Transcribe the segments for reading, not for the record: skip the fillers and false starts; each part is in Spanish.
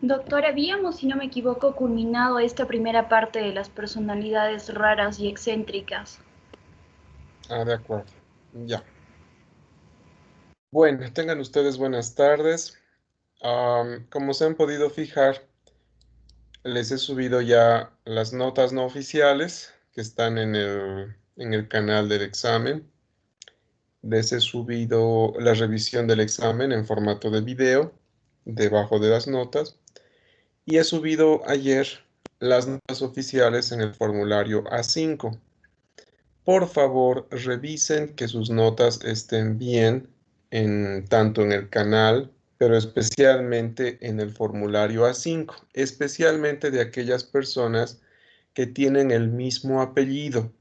Doctor, habíamos, si no me equivoco, culminado esta primera parte de las personalidades raras y excéntricas. Ah, de acuerdo. Ya. Bueno, tengan ustedes buenas tardes. Como se han podido fijar, les he subido ya las notas no oficiales que están en el canal del examen. Les he subido la revisión del examen en formato de video debajo de las notas. Y he subido ayer las notas oficiales en el formulario A5. Por favor, revisen que sus notas estén bien tanto en el canal, pero especialmente en el formulario A5, especialmente de aquellas personas que tienen el mismo apellido,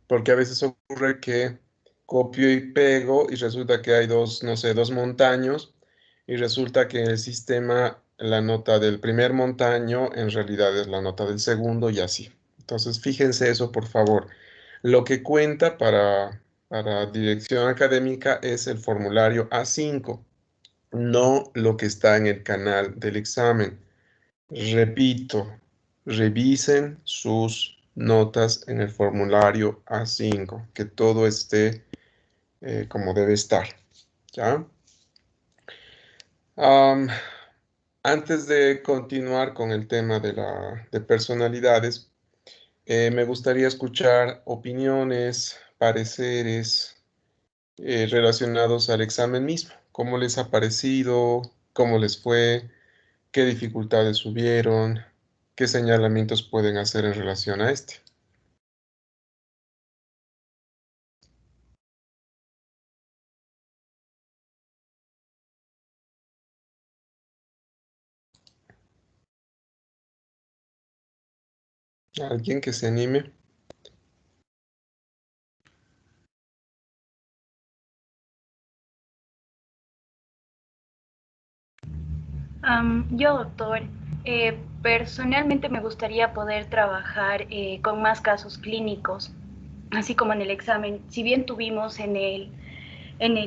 porque a veces ocurre que copio y pego y resulta que hay dos, no sé, dos montaños y resulta que en el sistema la nota del primer montaño en realidad es la nota del segundo y así. Entonces, fíjense eso, por favor. Lo que cuenta para dirección académica es el formulario A5, no lo que está en el canal del examen. Repito, revisen sus notas en el formulario A5, que todo esté como debe estar. ¿Ya? Am, Antes de continuar con el tema de personalidades, me gustaría escuchar opiniones, pareceres relacionados al examen mismo. ¿Cómo les ha parecido? ¿Cómo les fue? ¿Qué dificultades hubieron? ¿Qué señalamientos pueden hacer en relación a este? ¿Alguien que se anime? Yo, doctor, personalmente me gustaría poder trabajar con más casos clínicos, así como en el examen. Si bien tuvimos en el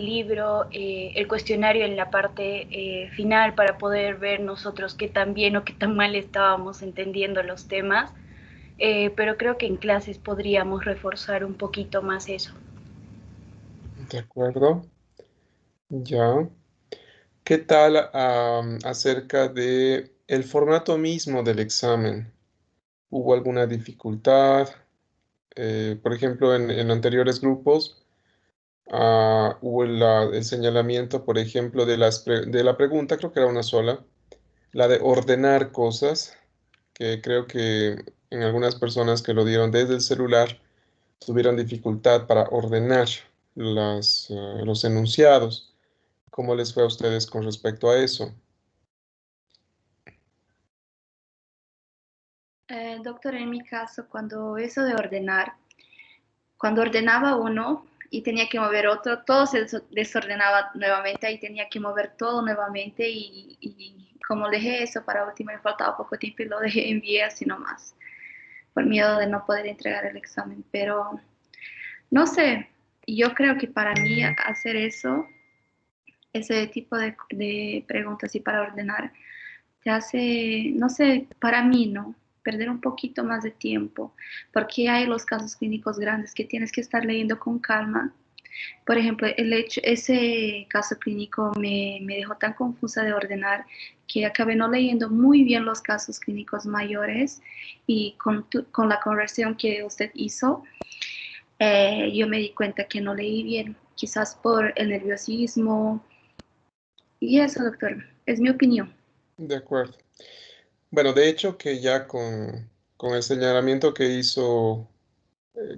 libro el cuestionario en la parte final para poder ver nosotros qué tan bien o qué tan mal estábamos entendiendo los temas, pero creo que en clases podríamos reforzar un poquito más eso. De acuerdo. Ya. ¿Qué tal acerca de el formato mismo del examen? ¿Hubo alguna dificultad? Por ejemplo, en anteriores grupos hubo el señalamiento, por ejemplo, de la pregunta, creo que era una sola, la de ordenar cosas, que creo que en algunas personas que lo dieron desde el celular tuvieron dificultad para ordenar los enunciados. ¿Cómo les fue a ustedes con respecto a eso? Doctor, en mi caso, cuando eso de ordenar, cuando ordenaba uno y tenía que mover otro, todo se desordenaba nuevamente y tenía que mover todo nuevamente y como dejé eso para último, me faltaba poco tiempo y lo dejé envié así nomás, por miedo de no poder entregar el examen. Pero no sé, yo creo que para mí hacer eso, ese tipo de preguntas y para ordenar, te hace, no sé, para mí, ¿no? Perder un poquito más de tiempo, porque hay los casos clínicos grandes que tienes que estar leyendo con calma. Por ejemplo, ese caso clínico me dejó tan confusa de ordenar que acabé no leyendo muy bien los casos clínicos mayores y con la conversión que usted hizo, yo me di cuenta que no leí bien, quizás por el nerviosismo. Y eso, doctor, es mi opinión. De acuerdo. Bueno, de hecho que ya con el señalamiento que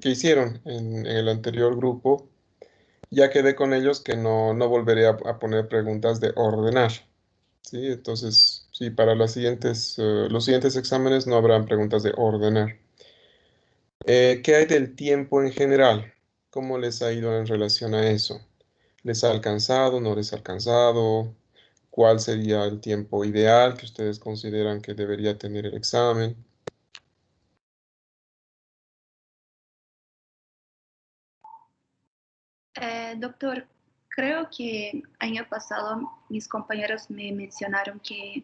hicieron en el anterior grupo, ya quedé con ellos que no volveré a poner preguntas de ordenar, ¿sí? Entonces, sí, para los siguientes exámenes no habrán preguntas de ordenar. ¿Qué hay del tiempo en general? ¿Cómo les ha ido en relación a eso? ¿Les ha alcanzado? ¿No les ha alcanzado? ¿Cuál sería el tiempo ideal que ustedes consideran que debería tener el examen? Doctor, creo que año pasado mis compañeros me mencionaron que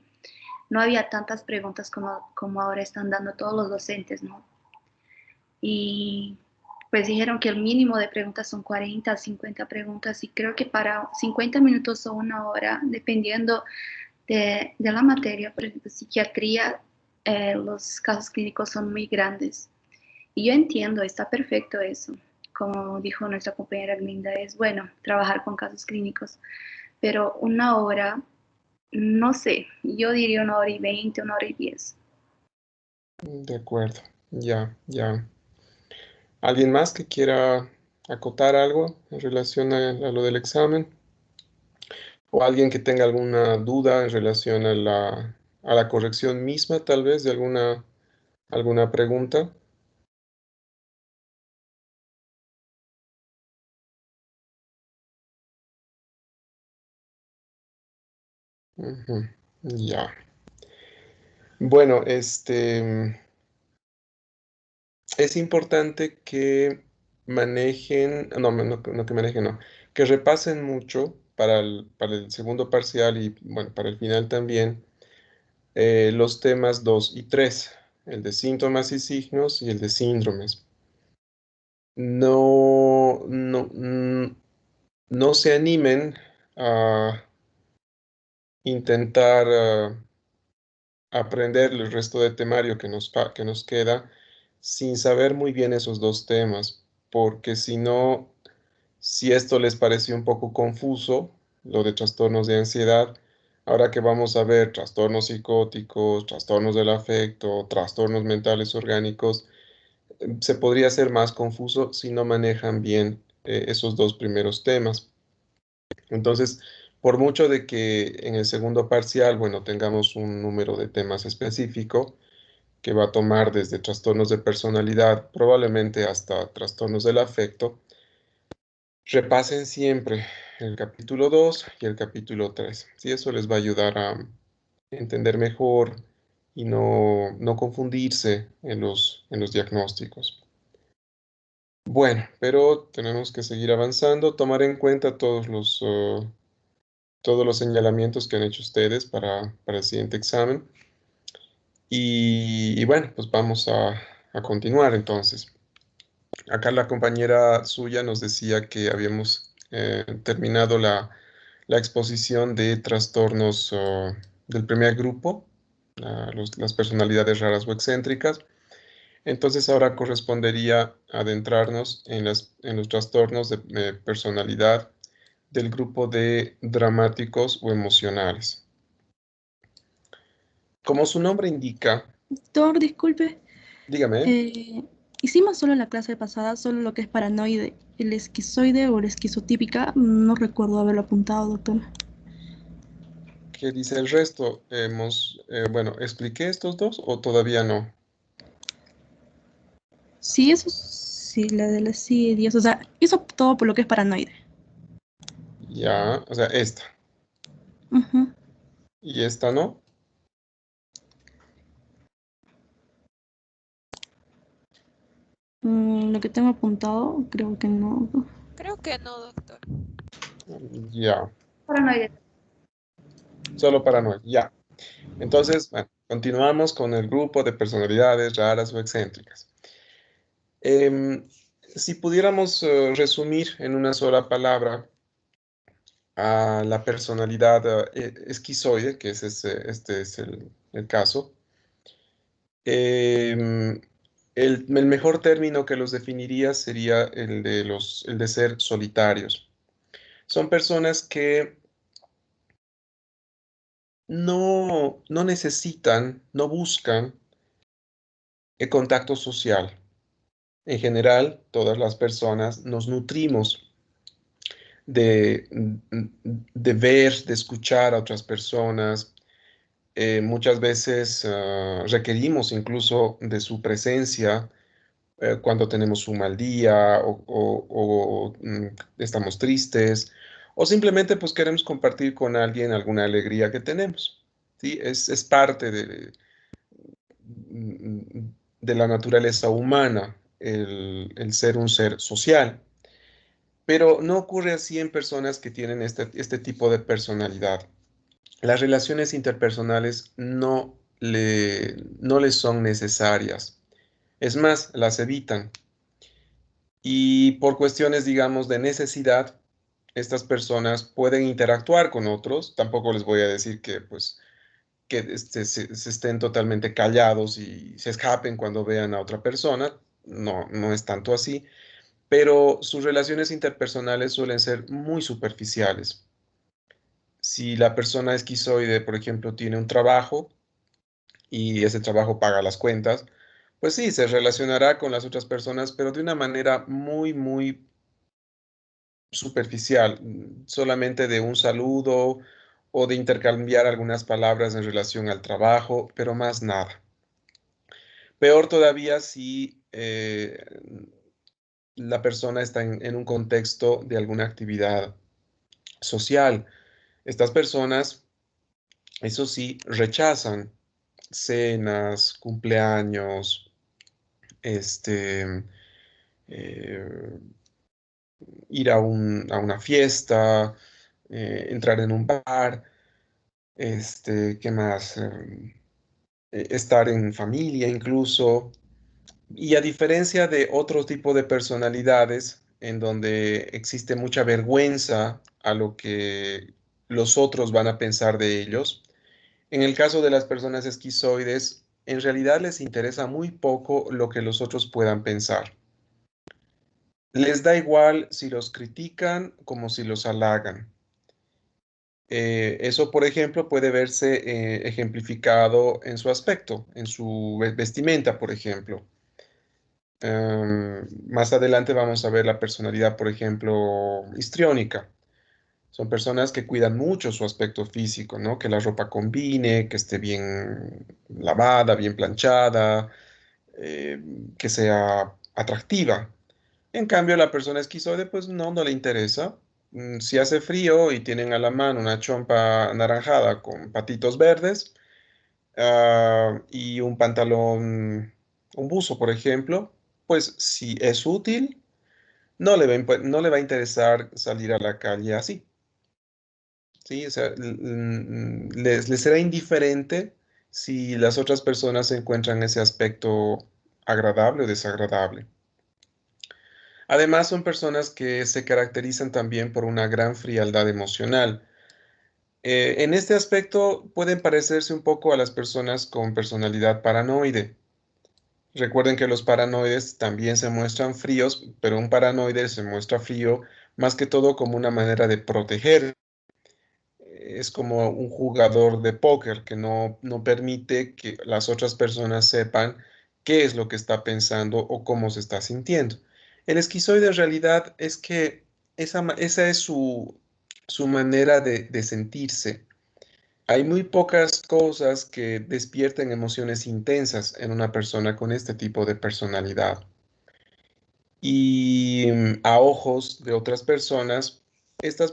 no había tantas preguntas como ahora están dando todos los docentes, ¿no? Y pues dijeron que el mínimo de preguntas son 40 a 50 preguntas y creo que para 50 minutos o una hora, dependiendo de la materia, por ejemplo, psiquiatría, los casos clínicos son muy grandes. Y yo entiendo, está perfecto eso. Como dijo nuestra compañera Glinda, es bueno trabajar con casos clínicos, pero una hora, no sé, yo diría 1 hora y 20, 1 hora y 10. De acuerdo, ya, ya. ¿Alguien más que quiera acotar algo en relación a lo del examen? ¿O alguien que tenga alguna duda en relación a la corrección misma, tal vez, de alguna pregunta? Ujú, ya. Bueno, es importante que manejen, no que manejen, no, que repasen mucho para el segundo parcial y, bueno, para el final también, los temas 2 y 3, el de síntomas y signos y el de síndromes. No se animen a intentar aprender el resto de temario que nos queda sin saber muy bien esos dos temas, porque si no, si esto les pareció un poco confuso, lo de trastornos de ansiedad, ahora que vamos a ver trastornos psicóticos, trastornos del afecto, trastornos mentales orgánicos, se podría hacer más confuso si no manejan bien esos dos primeros temas. Entonces, por mucho de que en el segundo parcial, bueno, tengamos un número de temas específico que va a tomar desde trastornos de personalidad, probablemente hasta trastornos del afecto, repasen siempre el capítulo 2 y el capítulo 3. Sí, eso les va a ayudar a entender mejor y no confundirse en los diagnósticos. Bueno, pero tenemos que seguir avanzando, tomar en cuenta todos los señalamientos que han hecho ustedes para el siguiente examen. Y bueno, pues vamos a continuar entonces. Acá la compañera suya nos decía que habíamos terminado la exposición de trastornos del primer grupo, las personalidades raras o excéntricas. Entonces ahora correspondería adentrarnos en los trastornos de personalidad del grupo de dramáticos o emocionales. Como su nombre indica, Doctor, disculpe. dígame, Hicimos solo en la clase pasada, solo lo que es paranoide. El esquizoide o la esquizotípica, no recuerdo haberlo apuntado, doctor. ¿qué dice el resto? Bueno, ¿expliqué estos dos o todavía no? Sí, eso sí, la de las CIDs, o sea, hizo todo por lo que es paranoide. Ya, o sea, esta. Ujú. ¿Y esta no? Lo que tengo apuntado, creo que no. Creo que no, doctor. Ya, Paranoide. solo paranoia, ya. Entonces, bueno, continuamos con el grupo de personalidades raras o excéntricas. Si pudiéramos resumir en una sola palabra a la personalidad esquizoide, que este es el caso, em, el mejor término que los definiría sería el de ser solitarios. Son personas que no necesitan, no buscan el contacto social. En general, todas las personas nos nutrimos de, de ver, de escuchar a otras personas. Muchas veces requerimos incluso de su presencia cuando tenemos un mal día o estamos tristes o simplemente pues queremos compartir con alguien alguna alegría que tenemos. ¿Sí? Es parte de la naturaleza humana el ser un ser social. Pero no ocurre así en personas que tienen este tipo de personalidad. las relaciones interpersonales no les son necesarias. Es más, las evitan. Y por cuestiones, digamos, de necesidad, estas personas pueden interactuar con otros. Tampoco les voy a decir que, pues, que se estén totalmente callados y se escapen cuando vean a otra persona. No, no es tanto así. Pero sus relaciones interpersonales suelen ser muy superficiales. Si la persona esquizoide, por ejemplo, tiene un trabajo y ese trabajo paga las cuentas, pues sí, se relacionará con las otras personas, pero de una manera muy, muy superficial, solamente de un saludo o de intercambiar algunas palabras en relación al trabajo, pero más nada. Peor todavía si la persona está en un contexto de alguna actividad social. Estas personas, eso sí, rechazan cenas, cumpleaños, este, eh, ir a una fiesta, entrar en un bar, ¿qué más? Estar en familia incluso. Y a diferencia de otro tipo de personalidades en donde existe mucha vergüenza a lo que los otros van a pensar de ellos, en el caso de las personas esquizoides, en realidad les interesa muy poco lo que los otros puedan pensar. Les da igual si los critican como si los halagan. Eso, por ejemplo, puede verse ejemplificado en su aspecto, en su vestimenta, por ejemplo. Más adelante vamos a ver la personalidad, por ejemplo, histriónica. Son personas que cuidan mucho su aspecto físico, ¿no? Que la ropa combine, que esté bien lavada, bien planchada, eh, que sea atractiva. En cambio, la persona esquizoide, pues no le interesa. Si hace frío y tienen a la mano una chompa anaranjada con patitos verdes, y un pantalón, un buzo, por ejemplo, pues si es útil, no le va a interesar salir a la calle así. ¿Sí? O sea, les será indiferente si las otras personas encuentran ese aspecto agradable o desagradable. Además, son personas que se caracterizan también por una gran frialdad emocional. En este aspecto pueden parecerse un poco a las personas con personalidad paranoide. Recuerden que los paranoides también se muestran fríos, pero un paranoide se muestra frío más que todo como una manera de proteger. Es como un jugador de póker que no permite que las otras personas sepan qué es lo que está pensando o cómo se está sintiendo. El esquizoide en realidad es que esa es su manera de sentirse. Hay muy pocas cosas que despierten emociones intensas en una persona con este tipo de personalidad. Y a ojos de otras personas, estas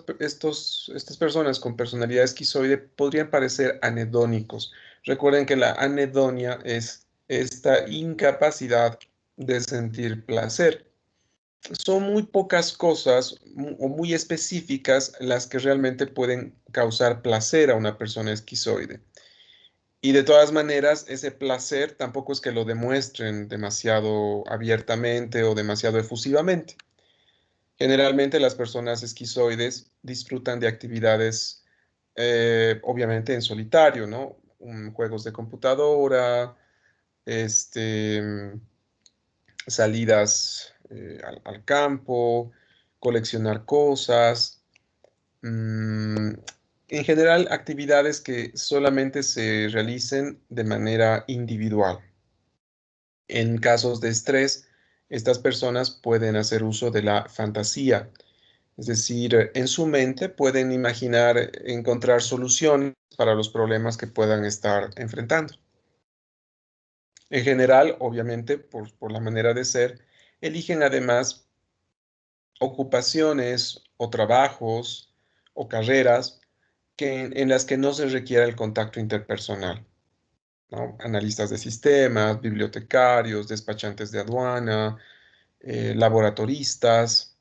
personas con personalidad esquizoide podrían parecer anedónicos. Recuerden que la anedonia es esta incapacidad de sentir placer. Son muy pocas cosas o muy específicas las que realmente pueden causar placer a una persona esquizoide. Y de todas maneras, ese placer tampoco es que lo demuestren demasiado abiertamente o demasiado efusivamente. Generalmente las personas esquizoides disfrutan de actividades, obviamente en solitario, ¿no? Juegos de computadora, salidas al campo, coleccionar cosas. mm, en general, actividades que solamente se realicen de manera individual. En casos de estrés, estas personas pueden hacer uso de la fantasía, es decir, en su mente pueden imaginar encontrar soluciones para los problemas que puedan estar enfrentando. En general, obviamente, por la manera de ser, eligen además ocupaciones o trabajos o carreras en las que no se requiera el contacto interpersonal, ¿no? Analistas de sistemas, bibliotecarios, despachantes de aduana, laboratoristas,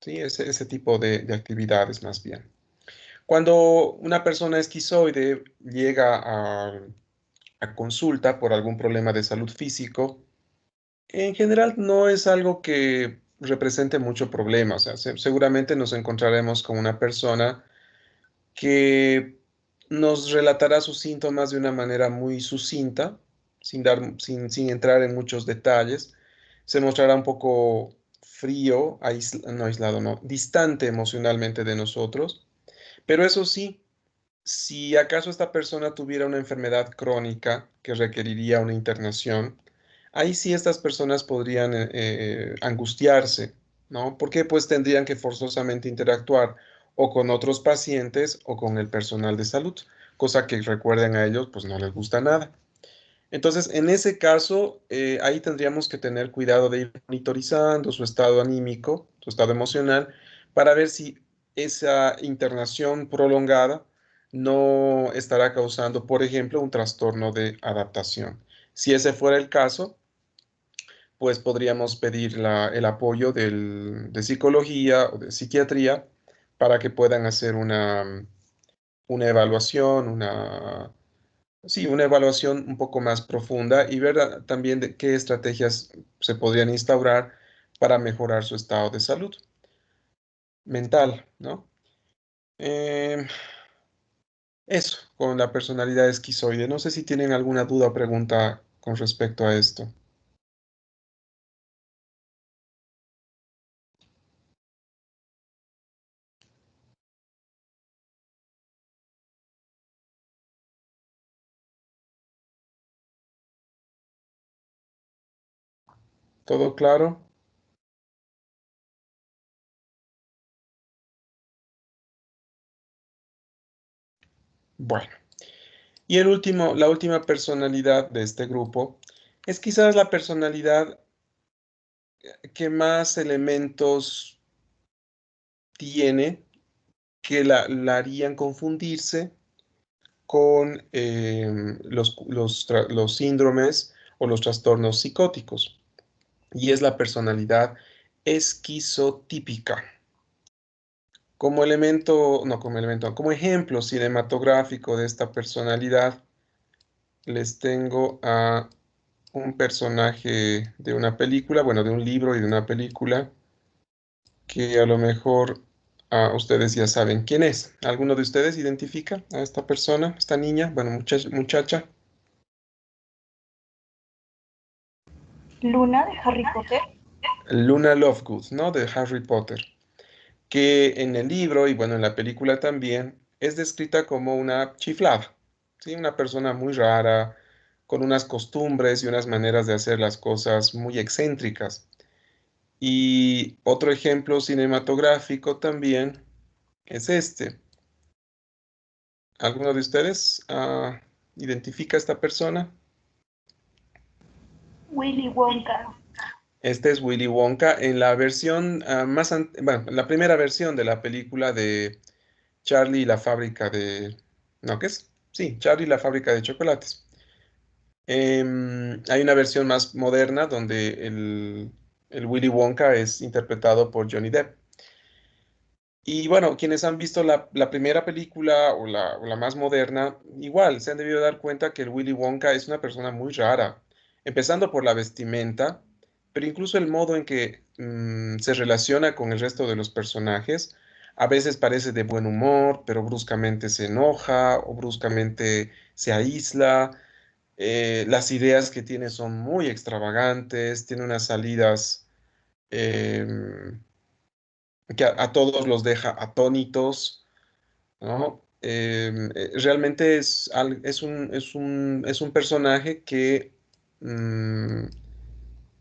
¿sí? Ese tipo de actividades más bien. Cuando una persona esquizoide llega a consulta por algún problema de salud físico, en general no es algo que represente mucho problema. O sea, seguramente nos encontraremos con una persona que nos relatará sus síntomas de una manera muy sucinta, sin entrar en muchos detalles. Se mostrará un poco frío, no aislado, no, distante emocionalmente de nosotros. Pero eso sí, si acaso esta persona tuviera una enfermedad crónica que requeriría una internación, ahí sí estas personas podrían angustiarse, ¿no? Porque pues tendrían que forzosamente interactuar o con otros pacientes o con el personal de salud, cosa que recuerden a ellos pues no les gusta nada. Entonces, en ese caso, ahí tendríamos que tener cuidado de ir monitorizando su estado anímico, su estado emocional, para ver si esa internación prolongada no estará causando, por ejemplo, un trastorno de adaptación. Si ese fuera el caso, pues podríamos pedir el apoyo de psicología o de psiquiatría para que puedan hacer una evaluación, sí, una evaluación un poco más profunda y ver también de qué estrategias se podrían instaurar para mejorar su estado de salud mental, ¿no? Em, Eso, con la personalidad esquizoide. No sé si tienen alguna duda o pregunta con respecto a esto. ¿Todo claro? Bueno, y la última personalidad de este grupo es quizás la personalidad que más elementos tiene que la harían confundirse con los síndromes o los trastornos psicóticos, y es la personalidad esquizotípica. Como elemento, no como elemento, como ejemplo cinematográfico de esta personalidad, les tengo a un personaje de una película, bueno, de un libro y de una película, que a lo mejor ustedes ya saben quién es. ¿Alguno de ustedes identifica a esta persona, esta niña, bueno, muchacha? Luna de Harry Potter. Luna Lovegood, ¿no? De Harry Potter, que en el libro y bueno, en la película también es descrita como una chiflada, ¿sí? Una persona muy rara, con unas costumbres y unas maneras de hacer las cosas muy excéntricas. Y otro ejemplo cinematográfico también es este. ¿Alguno de ustedes identifica a esta persona? Willy Wonka. Este es Willy Wonka en la versión bueno, en la primera versión de la película de Charlie y la fábrica de... ¿No qué es? Sí, Charlie y la fábrica de chocolates. Hay una versión más moderna donde el Willy Wonka es interpretado por Johnny Depp. Y bueno, quienes han visto la primera película o la más moderna, igual se han debido dar cuenta que el Willy Wonka es una persona muy rara, empezando por la vestimenta, pero incluso el modo en que se relaciona con el resto de los personajes. A veces parece de buen humor, pero bruscamente se enoja o bruscamente se aísla. Las ideas que tiene son muy extravagantes, tiene unas salidas em, que a todos los deja atónitos, ¿no? Realmente es un personaje que mm,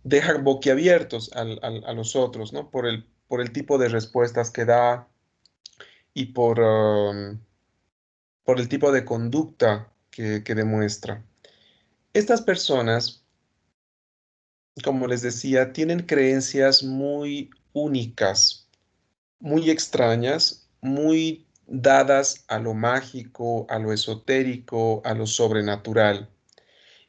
deja boquiabiertos a los otros, ¿no? Por el tipo de respuestas que da y por el tipo de conducta que demuestra. Estas personas, como les decía, tienen creencias muy únicas, muy extrañas, muy dadas a lo mágico, a lo esotérico, a lo sobrenatural.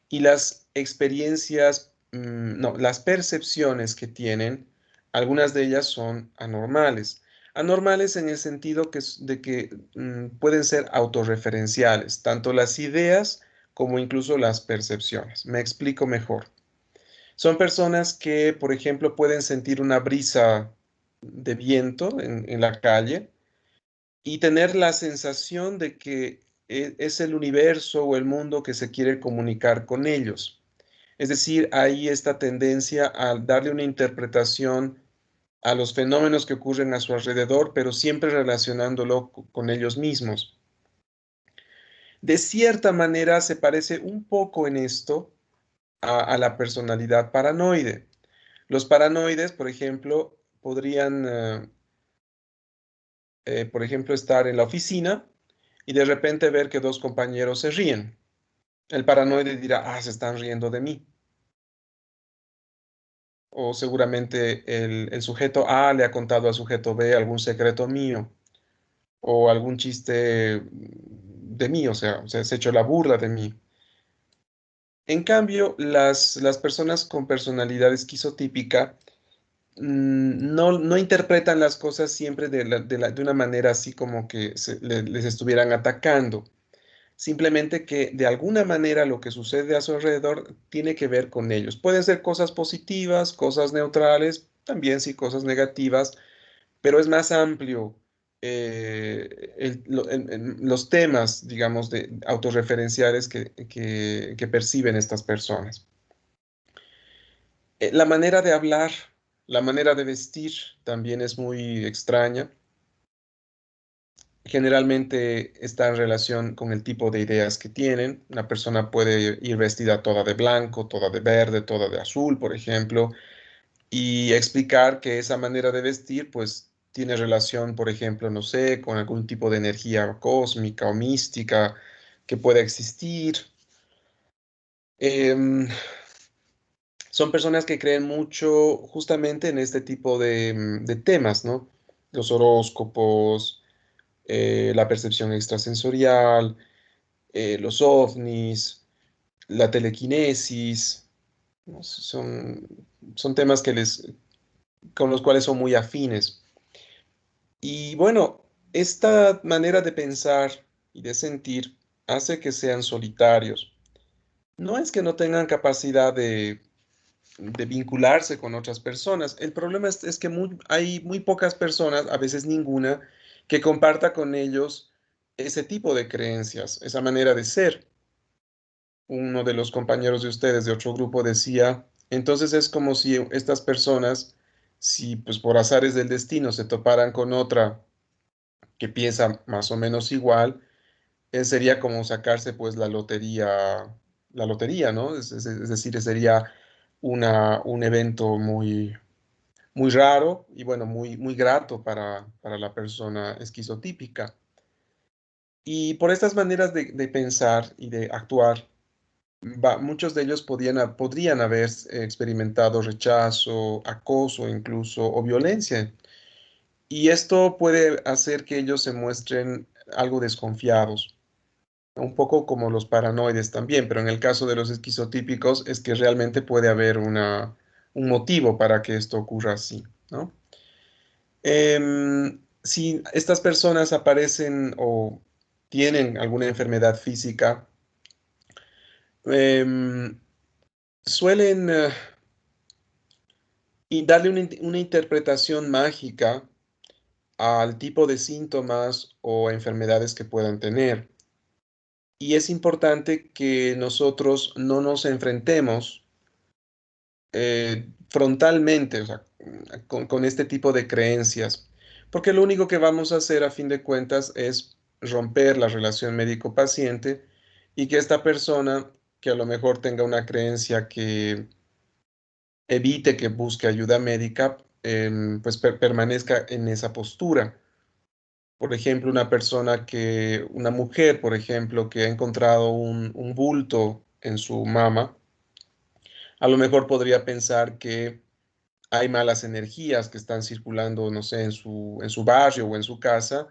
Y las experiencias, no, las percepciones que tienen, algunas de ellas son anormales. Anormales en el sentido de que pueden ser autorreferenciales, tanto las ideas como incluso las percepciones. Me explico mejor. Son personas que, por ejemplo, pueden sentir una brisa de viento en la calle y tener la sensación de que es el universo o el mundo que se quiere comunicar con ellos. Es decir, hay esta tendencia a darle una interpretación a los fenómenos que ocurren a su alrededor, pero siempre relacionándolo con ellos mismos. De cierta manera se parece un poco en esto a la personalidad paranoide. Los paranoides, por ejemplo, podrían, por ejemplo, estar en la oficina y de repente ver que dos compañeros se ríen. El paranoide dirá, se están riendo de mí. O seguramente el sujeto A le ha contado al sujeto B algún secreto mío o algún chiste de mí, o sea, se ha hecho la burla de mí. En cambio, las personas con personalidad esquizotípica no interpretan las cosas siempre de una manera así como que les estuvieran atacando. Simplemente que de alguna manera lo que sucede a su alrededor tiene que ver con ellos. Pueden ser cosas positivas, cosas neutrales, también sí cosas negativas, pero es más amplio los temas, digamos, de autorreferenciales que perciben estas personas. La manera de hablar, la manera de vestir también es muy extraña. Generalmente está en relación con el tipo de ideas que tienen. Una persona puede ir vestida toda de blanco, toda de verde, toda de azul, por ejemplo, y explicar que esa manera de vestir, pues, tiene relación, por ejemplo, no sé, con algún tipo de energía cósmica o mística que pueda existir. Em, Son personas que creen mucho justamente en este tipo de temas, ¿no? Los horóscopos, la percepción extrasensorial, los ovnis, la telequinesis, ¿no? Son temas con los cuales son muy afines. Y bueno, esta manera de pensar y de sentir hace que sean solitarios. No es que no tengan capacidad de vincularse con otras personas. El problema es que hay muy pocas personas, a veces ninguna, que comparta con ellos ese tipo de creencias, esa manera de ser. Uno de los compañeros de ustedes de otro grupo decía, entonces es como si estas personas, si pues por azares del destino se toparan con otra que piensa más o menos igual, sería como sacarse pues la lotería, ¿no? Es decir, sería un evento muy raro y bueno, muy grato para la persona esquizotípica. Y por estas maneras de pensar y de actuar, muchos de ellos podrían haber experimentado rechazo, acoso incluso o violencia. Y esto puede hacer que ellos se muestren algo desconfiados, un poco como los paranoides también, pero en el caso de los esquizotípicos es que realmente puede haber un motivo para que esto ocurra así, ¿no? Si estas personas aparecen o tienen alguna enfermedad física, em, suelen y darle una interpretación mágica al tipo de síntomas o enfermedades que puedan tener. Y es importante que nosotros no nos enfrentemos frontalmente, o sea, con este tipo de creencias, porque lo único que vamos a hacer a fin de cuentas es romper la relación médico-paciente y que esta persona, que a lo mejor tenga una creencia que evite que busque ayuda médica, pues permanezca en esa postura. Por ejemplo, una mujer, por ejemplo, que ha encontrado un bulto en su mama, a lo mejor podría pensar que hay malas energías que están circulando, no sé, en su barrio o en su casa,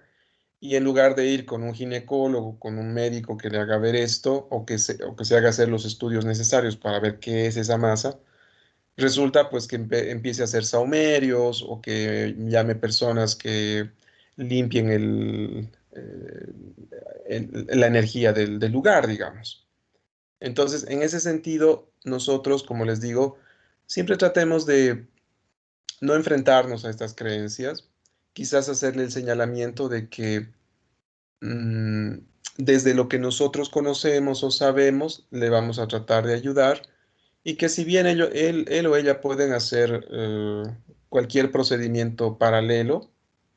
y en lugar de ir con un ginecólogo, con un médico que le haga ver esto, o que se haga hacer los estudios necesarios para ver qué es esa masa, resulta pues que empiece a hacer sahumerios o que llame personas que limpien la energía del lugar, digamos. Entonces, en ese sentido, nosotros, como les digo, siempre tratemos de no enfrentarnos a estas creencias, quizás hacerle el señalamiento de que mm, desde lo que nosotros conocemos o sabemos, le vamos a tratar de ayudar y que si bien él o ella pueden hacer cualquier procedimiento paralelo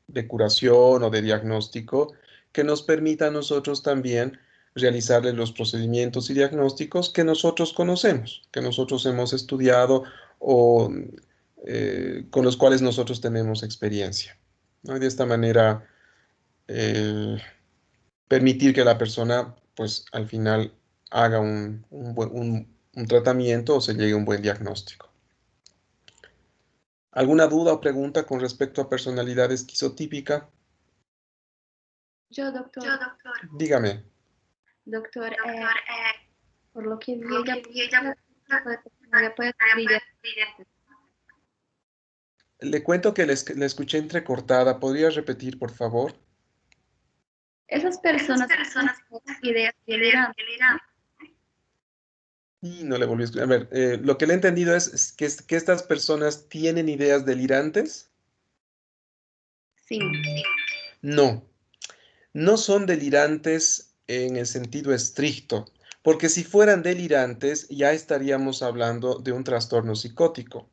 de curación o de diagnóstico, que nos permita a nosotros también realizarle los procedimientos y diagnósticos que nosotros conocemos, que nosotros hemos estudiado o con los cuales nosotros tenemos experiencia, ¿no? Y de esta manera permitir que la persona, pues al final haga un tratamiento o se llegue a un buen diagnóstico. ¿Alguna duda o pregunta con respecto a personalidad esquizotípica? Yo, doctor, Dígame. doctor, por lo que vi, ella puede sufrir. Le cuento que le escuché entrecortada. ¿Podría repetir, por favor? Esas personas tienen ideas delirantes. Y no le volví a escuchar. A ver, lo que le he entendido es que estas personas tienen ideas delirantes. Sí. No, no son delirantes en el sentido estricto, porque si fueran delirantes ya estaríamos hablando de un trastorno psicótico.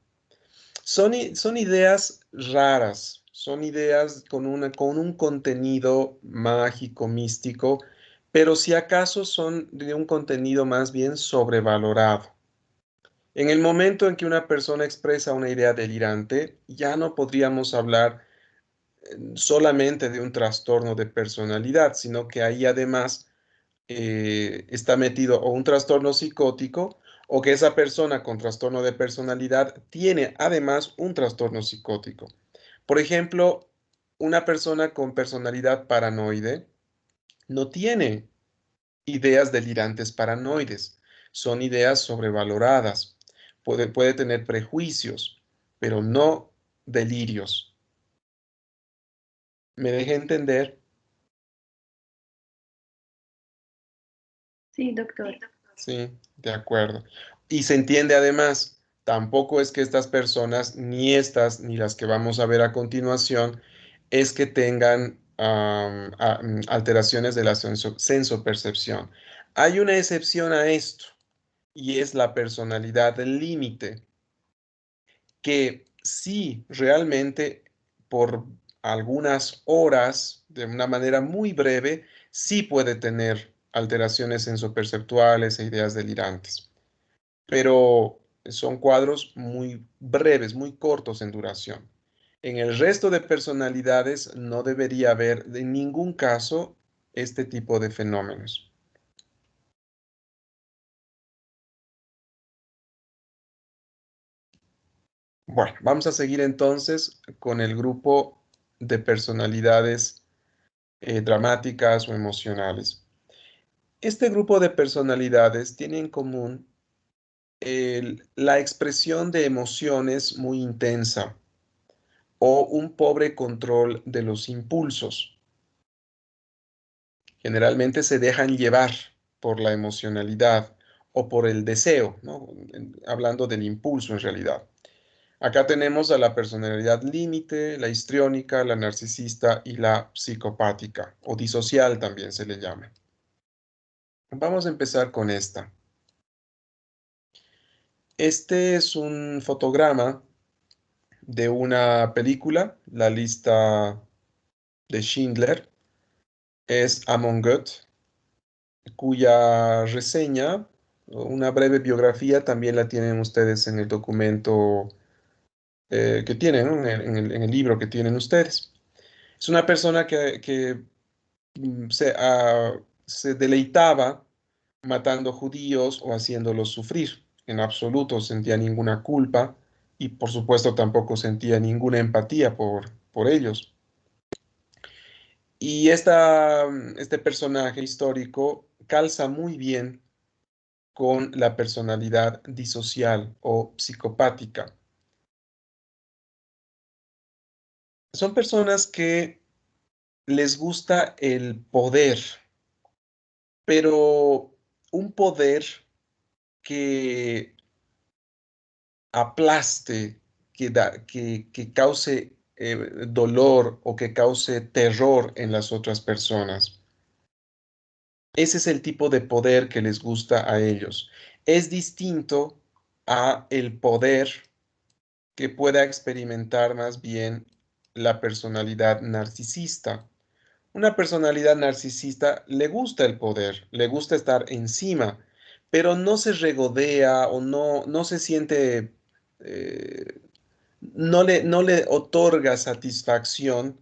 Son ideas raras, son ideas con un contenido mágico, místico, pero si acaso son de un contenido más bien sobrevalorado. En el momento en que una persona expresa una idea delirante, ya no podríamos hablar solamente de un trastorno de personalidad, sino que ahí además está metido o un trastorno psicótico o que esa persona con trastorno de personalidad tiene además un trastorno psicótico. Por ejemplo, una persona con personalidad paranoide no tiene ideas delirantes paranoides, son ideas sobrevaloradas, puede tener prejuicios, pero no delirios. ¿Me dejé entender? Sí, doctor. Sí, de acuerdo. Y se entiende además, tampoco es que estas personas, ni estas, ni las que vamos a ver a continuación, es que tengan alteraciones de la sensopercepción. Hay una excepción a esto, y es la personalidad límite, que sí realmente por algunas horas, de una manera muy breve, sí puede tener alteraciones sensoperceptuales e ideas delirantes, pero son cuadros muy breves, muy cortos en duración. En el resto de personalidades no debería haber en ningún caso este tipo de fenómenos. Bueno, vamos a seguir entonces con el grupo de personalidades dramáticas o emocionales. Este grupo de personalidades tiene en común la expresión de emociones muy intensa o un pobre control de los impulsos. Generalmente se dejan llevar por la emocionalidad o por el deseo, ¿no? Hablando del impulso en realidad. Acá tenemos a la personalidad límite, la histriónica, la narcisista y la psicopática o disocial también se le llama. Vamos a empezar con esta. Este es un fotograma de una película, La lista de Schindler. Es Amon Goeth, cuya reseña, una breve biografía, también la tienen ustedes en el documento que tienen, ¿no? En el libro que tienen ustedes. Es una persona que se deleitaba matando judíos o haciéndolos sufrir. En absoluto sentía ninguna culpa y por supuesto tampoco sentía ninguna empatía por ellos. Y este personaje histórico calza muy bien con la personalidad disocial o psicopática. Son personas que les gusta el poder, pero un poder que aplaste, que cause dolor o que cause terror en las otras personas. Ese es el tipo de poder que les gusta a ellos. Es distinto a el poder que pueda experimentar más bien la personalidad narcisista. Una personalidad narcisista le gusta el poder, le gusta estar encima, pero no se regodea o no se siente, eh, no le otorga satisfacción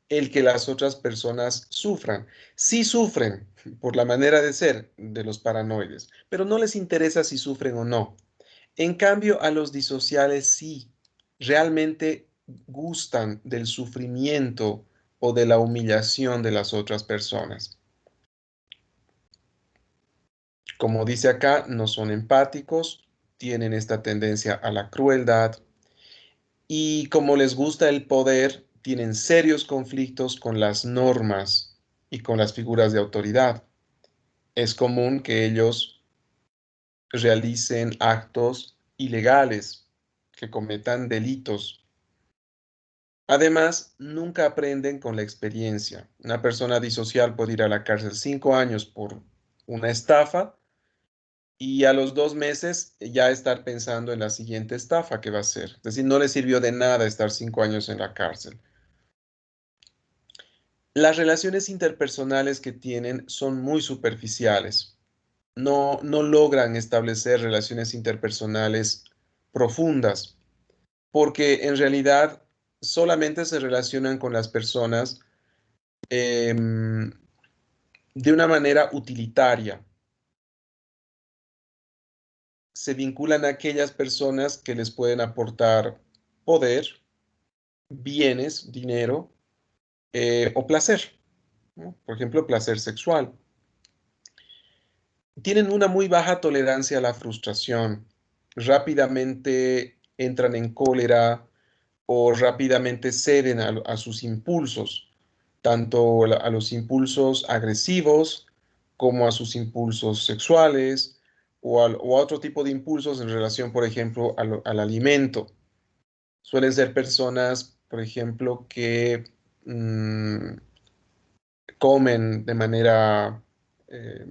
el que las otras personas sufran. Sí sufren por la manera de ser de los paranoides, pero no les interesa si sufren o no. En cambio, a los disociales sí, realmente gustan del sufrimiento o de la humillación de las otras personas. Como dice acá, no son empáticos, tienen esta tendencia a la crueldad y como les gusta el poder, tienen serios conflictos con las normas y con las figuras de autoridad. Es común que ellos realicen actos ilegales, que cometan delitos. Además, nunca aprenden con la experiencia. Una persona disocial puede ir a la cárcel 5 años por una estafa y a los 2 meses ya estar pensando en la siguiente estafa que va a hacer. Es decir, no le sirvió de nada estar 5 años en la cárcel. Las relaciones interpersonales que tienen son muy superficiales. No logran establecer relaciones interpersonales profundas, porque en realidad solamente se relacionan con las personas de una manera utilitaria. Se vinculan a aquellas personas que les pueden aportar poder, bienes, dinero o placer, ¿no? Por ejemplo, placer sexual. Tienen una muy baja tolerancia a la frustración. Rápidamente entran en cólera o rápidamente ceden a sus impulsos, tanto a los impulsos agresivos como a sus impulsos sexuales o a otro tipo de impulsos en relación, por ejemplo, al alimento. Suelen ser personas, por ejemplo, que comen de manera eh,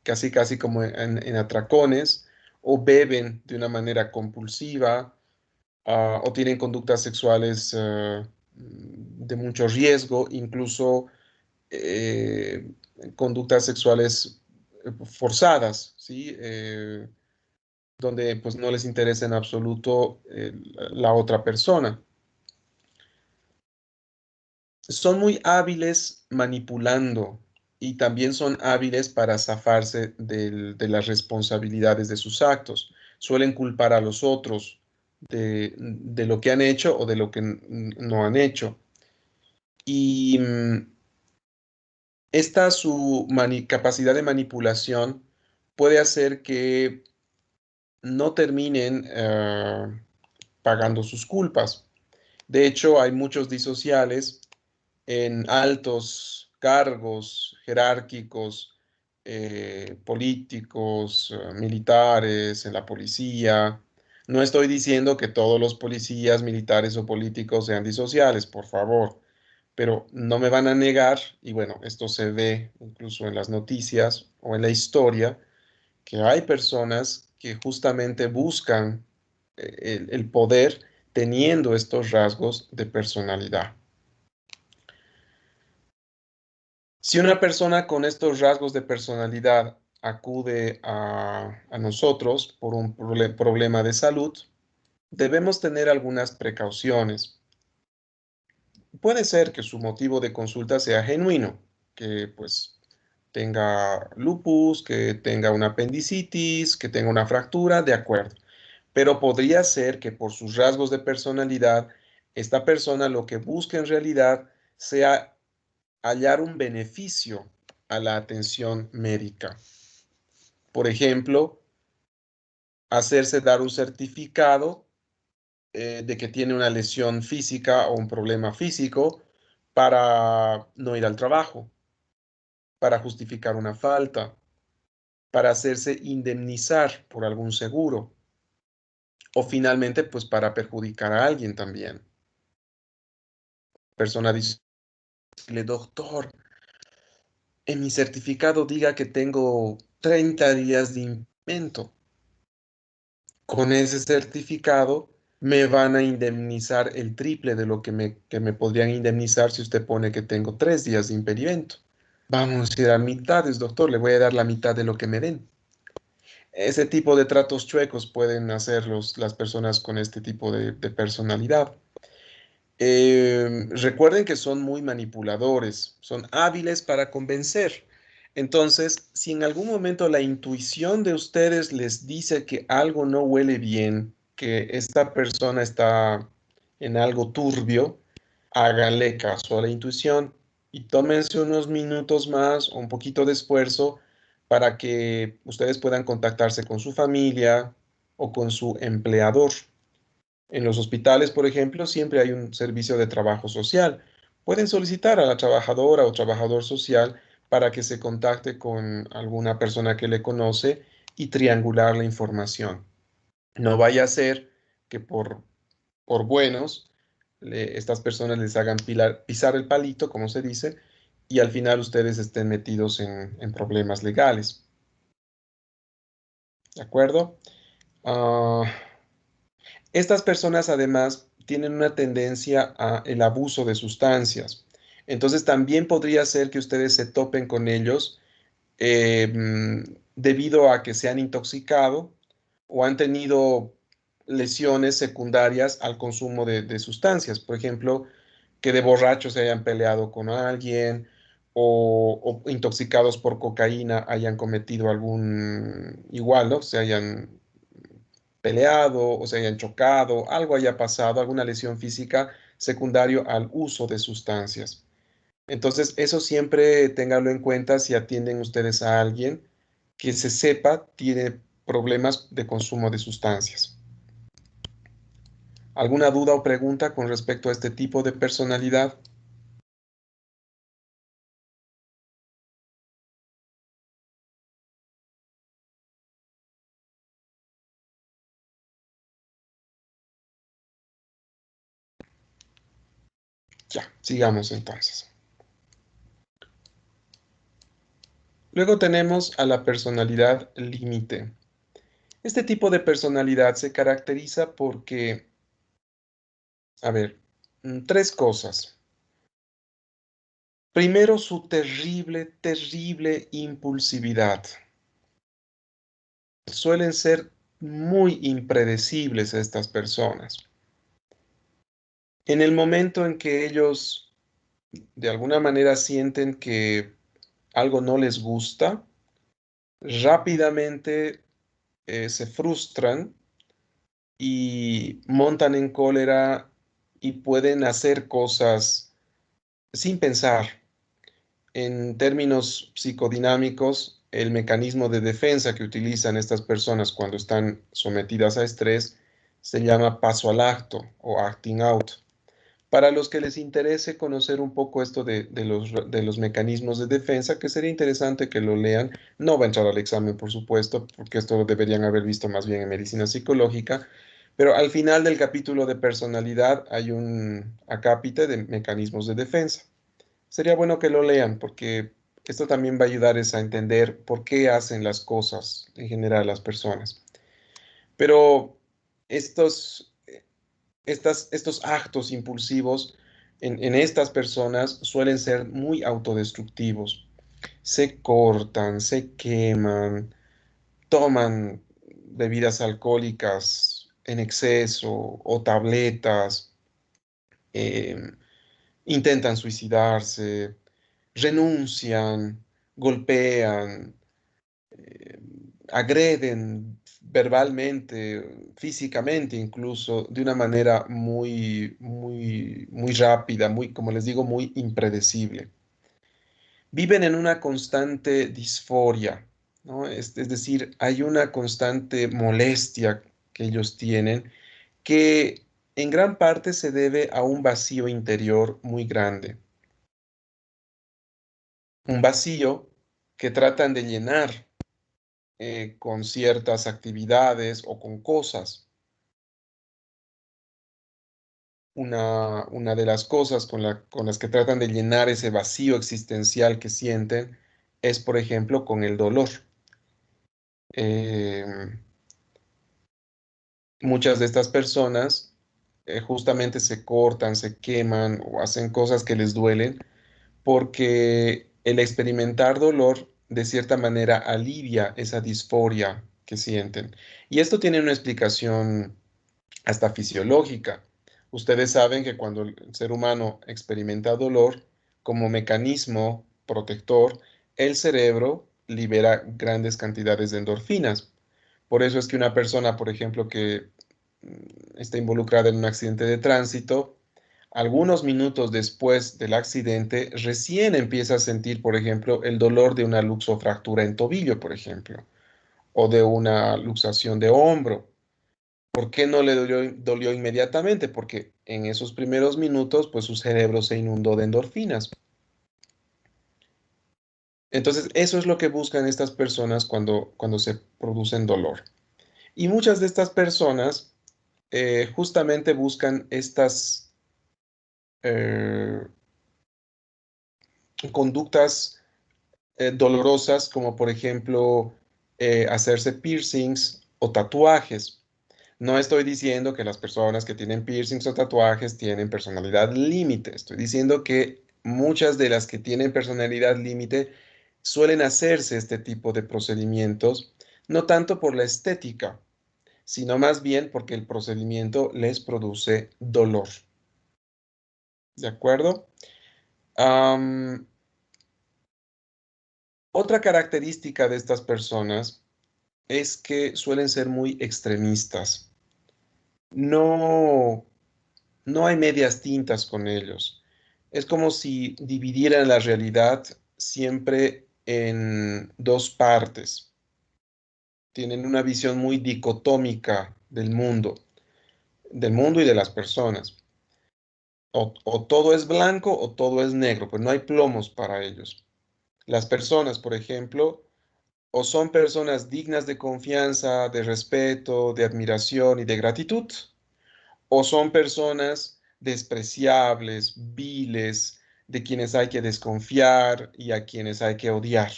casi como en atracones o beben de una manera compulsiva o tienen conductas sexuales de mucho riesgo, incluso eh, conductas sexuales forzadas, ¿sí? Donde pues no les interesa en absoluto la otra persona. Son muy hábiles manipulando y también son hábiles para zafarse de las responsabilidades de sus actos. Suelen culpar a los otros de lo que han hecho o de lo que no han hecho. Y esta su capacidad de manipulación puede hacer que no terminen pagando sus culpas. De hecho, hay muchos disociales en altos cargos jerárquicos, políticos, militares, en la policía. No estoy diciendo que todos los policías, militares o políticos sean disociales, por favor, pero no me van a negar, y bueno, esto se ve incluso en las noticias o en la historia, que hay personas que justamente buscan el poder teniendo estos rasgos de personalidad. Si una persona con estos rasgos de personalidad acude a nosotros por un problema de salud, debemos tener algunas precauciones. Puede ser que su motivo de consulta sea genuino, que pues tenga lupus, que tenga una apendicitis, que tenga una fractura, de acuerdo. Pero podría ser que por sus rasgos de personalidad, esta persona lo que busque en realidad sea hallar un beneficio a la atención médica. Por ejemplo, hacerse dar un certificado de que tiene una lesión física o un problema físico para no ir al trabajo, para justificar una falta, para hacerse indemnizar por algún seguro o finalmente pues para perjudicar a alguien también. Persona dice, doctor, en mi certificado diga que tengo 30 días de impedimento. Con ese certificado me van a indemnizar el triple de lo que me podrían indemnizar si usted pone que tengo 3 días de impedimento. Vamos a ir a mitades, doctor, le voy a dar la mitad de lo que me den. Ese tipo de tratos chuecos pueden hacer las personas con este tipo de personalidad. Recuerden que son muy manipuladores, son hábiles para convencer. Entonces, si en algún momento la intuición de ustedes les dice que algo no huele bien, que esta persona está en algo turbio, háganle caso a la intuición y tómense unos minutos más o un poquito de esfuerzo para que ustedes puedan contactarse con su familia o con su empleador. En los hospitales, por ejemplo, siempre hay un servicio de trabajo social. Pueden solicitar a la trabajadora o trabajador social para que se contacte con alguna persona que le conoce y triangular la información. No vaya a ser que por buenos estas personas les hagan pisar el palito, como se dice, y al final ustedes estén metidos en problemas legales. ¿De acuerdo? Ah, Estas personas además tienen una tendencia a el abuso de sustancias. Entonces también podría ser que ustedes se topen con ellos debido a que se han intoxicado o han tenido lesiones secundarias al consumo de sustancias. Por ejemplo, que de borrachos se hayan peleado con alguien o intoxicados por cocaína hayan cometido algún igual, ¿no? Se hayan peleado o se hayan chocado, algo haya pasado, alguna lesión física secundario al uso de sustancias. Entonces, eso siempre ténganlo en cuenta si atienden ustedes a alguien que se sepa tiene problemas de consumo de sustancias. ¿Alguna duda o pregunta con respecto a este tipo de personalidad? Ya, sigamos entonces. Luego tenemos a la personalidad límite. Este tipo de personalidad se caracteriza porque, a ver, tres cosas. Primero, su terrible, terrible impulsividad. Suelen ser muy impredecibles estas personas. En el momento en que ellos de alguna manera sienten que algo no les gusta, rápidamente se frustran y montan en cólera y pueden hacer cosas sin pensar. En términos psicodinámicos, el mecanismo de defensa que utilizan estas personas cuando están sometidas a estrés se llama paso al acto o acting out. Para los que les interese conocer un poco esto de los mecanismos de defensa, que sería interesante que lo lean, no va a entrar al examen, por supuesto, porque esto lo deberían haber visto más bien en medicina psicológica, pero al final del capítulo de personalidad hay un acápite de mecanismos de defensa. Sería bueno que lo lean porque esto también va a ayudarles a entender por qué hacen las cosas en general las personas. Pero estos actos impulsivos en estas personas suelen ser muy autodestructivos. Se cortan, se queman, toman bebidas alcohólicas en exceso o tabletas, eh, intentan suicidarse, renuncian, golpean, eh, agreden verbalmente, físicamente incluso, de una manera muy rápida, muy, como les digo, muy impredecible. Viven en una constante disforia. ¿no? Es decir, hay una constante molestia que ellos tienen que en gran parte se debe a un vacío interior muy grande. Un vacío que tratan de llenar con ciertas actividades o con cosas. Una de las cosas con las que tratan de llenar ese vacío existencial que sienten es, por ejemplo, con el dolor. Eh, Muchas de estas personas justamente se cortan, se queman o hacen cosas que les duelen porque el experimentar dolor de cierta manera alivia esa disforia que sienten. Y esto tiene una explicación hasta fisiológica. Ustedes saben que cuando el ser humano experimenta dolor, como mecanismo protector, el cerebro libera grandes cantidades de endorfinas. Por eso es que una persona, por ejemplo, que está involucrada en un accidente de tránsito, algunos minutos después del accidente, recién empieza a sentir, por ejemplo, el dolor de una luxofractura en tobillo, por ejemplo, o de una luxación de hombro. ¿Por qué no le dolió inmediatamente? Porque en esos primeros minutos, pues su cerebro se inundó de endorfinas. Entonces, eso es lo que buscan estas personas cuando se producen dolor. Y muchas de estas personas justamente buscan estas eh, conductas dolorosas, como por ejemplo hacerse piercings o tatuajes. No estoy diciendo que las personas que tienen piercings o tatuajes tienen personalidad límite. Estoy diciendo que muchas de las que tienen personalidad límite suelen hacerse este tipo de procedimientos, no tanto por la estética, sino más bien porque el procedimiento les produce dolor. ¿De acuerdo? Am, Otra característica de estas personas es que suelen ser muy extremistas. No, no hay medias tintas con ellos. Es como si dividieran la realidad siempre en dos partes. Tienen una visión muy dicotómica del mundo y de las personas. O todo es blanco o todo es negro, pues no hay plomos para ellos. Las personas, por ejemplo, o son personas dignas de confianza, de respeto, de admiración y de gratitud, o son personas despreciables, viles, de quienes hay que desconfiar y a quienes hay que odiar.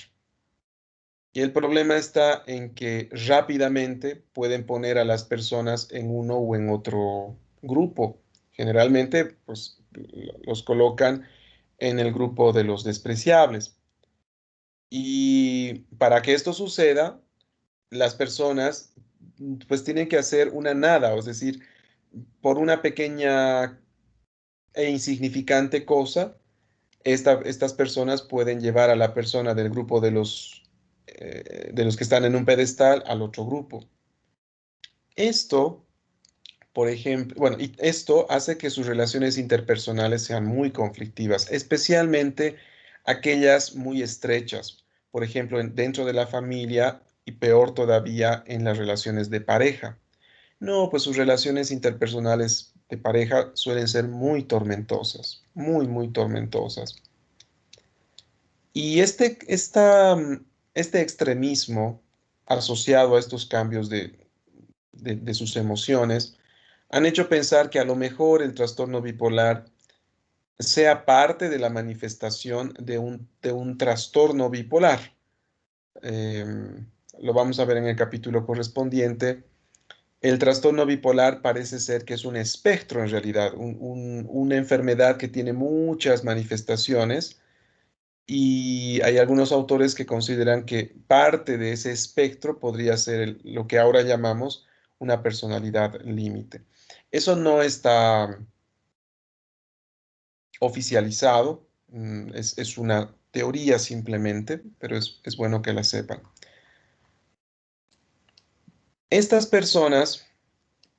Y el problema está en que rápidamente pueden poner a las personas en uno o en otro grupo. Generalmente, pues los colocan en el grupo de los despreciables. Y para que esto suceda, las personas pues tienen que hacer una nada, es decir, por una pequeña e insignificante cosa, estas personas pueden llevar a la persona del grupo de los que están en un pedestal al otro grupo. Esto, por ejemplo, bueno, y esto hace que sus relaciones interpersonales sean muy conflictivas, especialmente aquellas muy estrechas, por ejemplo, dentro de la familia y peor todavía en las relaciones de pareja. No, pues sus relaciones interpersonales de pareja suelen ser muy tormentosas, muy, muy tormentosas. Y este extremismo asociado a estos cambios de sus emociones han hecho pensar que a lo mejor el trastorno bipolar sea parte de la manifestación de un trastorno bipolar. Lo vamos a ver en el capítulo correspondiente. El trastorno bipolar parece ser que es un espectro en realidad, una enfermedad que tiene muchas manifestaciones y hay algunos autores que consideran que parte de ese espectro podría ser lo que ahora llamamos una personalidad límite. Eso no está oficializado, es una teoría simplemente, pero es bueno que la sepan. Estas personas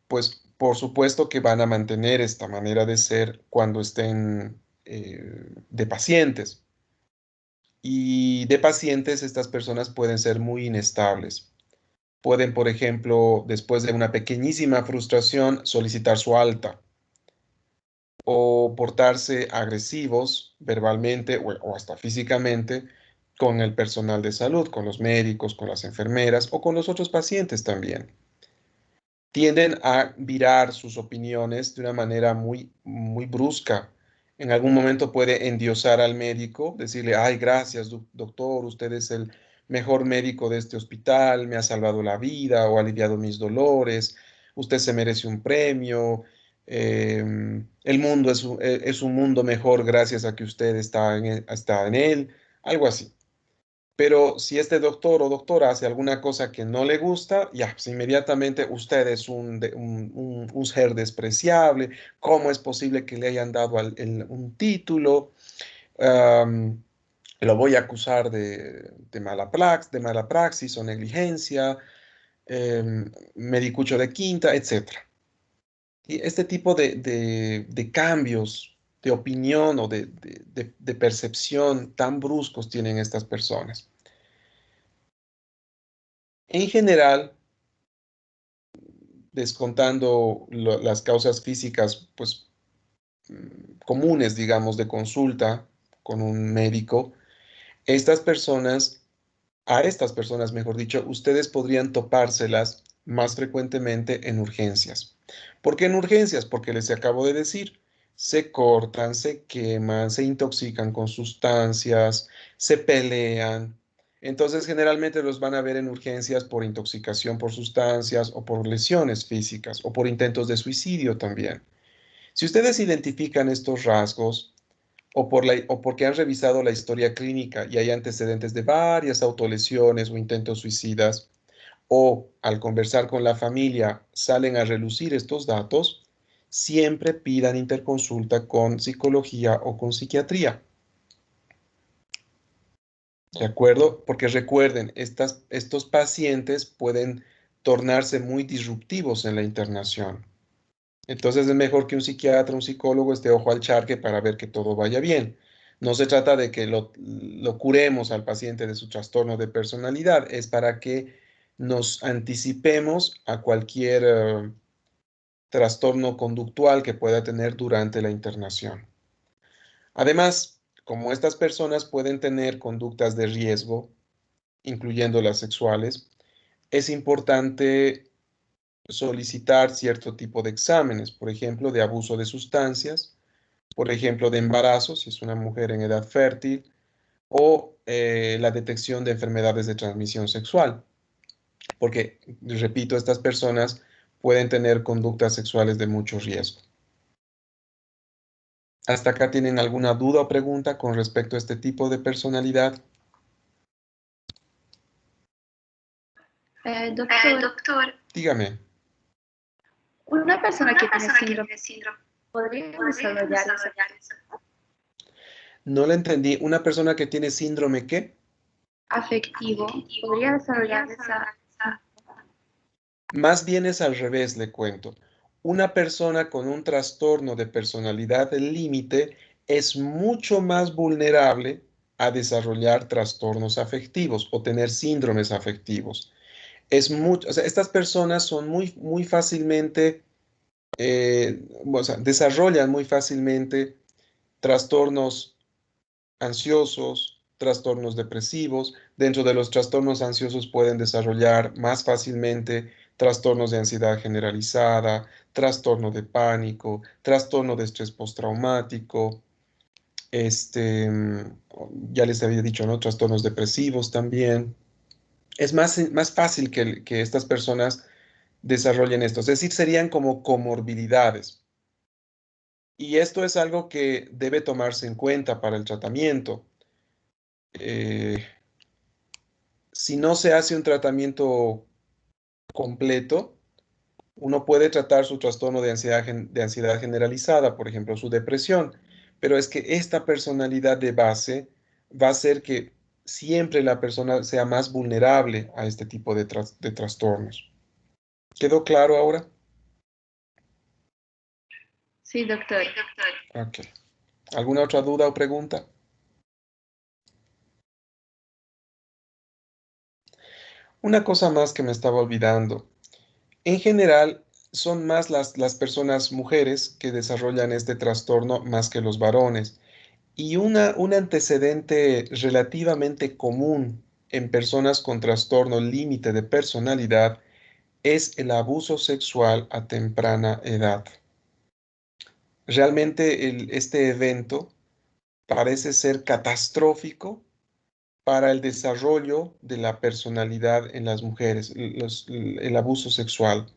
pues por supuesto que van a mantener esta manera de ser cuando estén de pacientes. Y de pacientes, estas personas pueden ser muy inestables. Pueden, por ejemplo, después de una pequeñísima frustración, solicitar su alta o portarse agresivos verbalmente o hasta físicamente con el personal de salud, con los médicos, con las enfermeras o con los otros pacientes también. Tienden a virar sus opiniones de una manera muy brusca. En algún momento puede endiosar al médico, decirle, ay, gracias, doctor, usted es el mejor médico de este hospital, me ha salvado la vida o aliviado mis dolores, usted se merece un premio, el mundo es un mundo mejor gracias a que usted está en él, algo así. Pero si este doctor o doctora hace alguna cosa que no le gusta, ya, pues inmediatamente usted es un ser despreciable. ¿Cómo es posible que le hayan dado un título? Am, lo voy a acusar de mala praxis o negligencia, medicucho de quinta, etcétera. Y este tipo de cambios de opinión o de percepción tan bruscos tienen estas personas. En general, descontando las causas físicas, pues comunes, digamos, de consulta con un médico, estas personas, a estas personas, mejor dicho, ustedes podrían topárselas más frecuentemente en urgencias. ¿Por qué en urgencias? Porque les acabo de decir, se cortan, se queman, se intoxican con sustancias, se pelean. Entonces, generalmente los van a ver en urgencias por intoxicación por sustancias o por lesiones físicas o por intentos de suicidio también. Si ustedes identifican estos rasgos, o porque han revisado la historia clínica y hay antecedentes de varias autolesiones o intentos suicidas, o al conversar con la familia salen a relucir estos datos, siempre pidan interconsulta con psicología o con psiquiatría. ¿De acuerdo? Porque recuerden, estos pacientes pueden tornarse muy disruptivos en la internación. Entonces es mejor que un psiquiatra, un psicólogo esté ojo al charque para ver que todo vaya bien. No se trata de que lo curemos al paciente de su trastorno de personalidad, es para que nos anticipemos a cualquier trastorno conductual que pueda tener durante la internación. Además, como estas personas pueden tener conductas de riesgo, incluyendo las sexuales, es importante solicitar cierto tipo de exámenes, por ejemplo, de abuso de sustancias, por ejemplo, de embarazo, si es una mujer en edad fértil, o la detección de enfermedades de transmisión sexual, porque, repito, estas personas pueden tener conductas sexuales de mucho riesgo. ¿Hasta acá tienen alguna duda o pregunta con respecto a este tipo de personalidad? Doctor, Dígame. una persona que tiene síndrome podría desarrollar eso. No le entendí. ¿Una persona que tiene síndrome qué? Afectivo podría desarrollar esa. Más bien es al revés, le cuento. Una persona con un trastorno de personalidad del límite es mucho más vulnerable a desarrollar trastornos afectivos o tener síndromes afectivos. O sea, estas personas son muy fácilmente, o sea, desarrollan muy fácilmente trastornos ansiosos, trastornos depresivos. Dentro de los trastornos ansiosos pueden desarrollar más fácilmente trastornos de ansiedad generalizada, trastorno de pánico, trastorno de estrés postraumático, ya les había dicho, ¿no? Trastornos depresivos también. Es más fácil que estas personas desarrollen esto, es decir, serían como comorbilidades. Y esto es algo que debe tomarse en cuenta para el tratamiento. Eh, si no se hace un tratamiento completo, uno puede tratar su trastorno de ansiedad generalizada, por ejemplo, su depresión, pero es que esta personalidad de base va a hacer que siempre la persona sea más vulnerable a este tipo de trastornos. ¿Quedó claro ahora? Sí, doctor. Ok. ¿Alguna otra duda o pregunta? Una cosa más que me estaba olvidando. En general, son más las personas mujeres que desarrollan este trastorno más que los varones. Y un antecedente relativamente común en personas con trastorno límite de personalidad es el abuso sexual a temprana edad. Realmente este evento parece ser catastrófico para el desarrollo de la personalidad en las mujeres, el abuso sexual.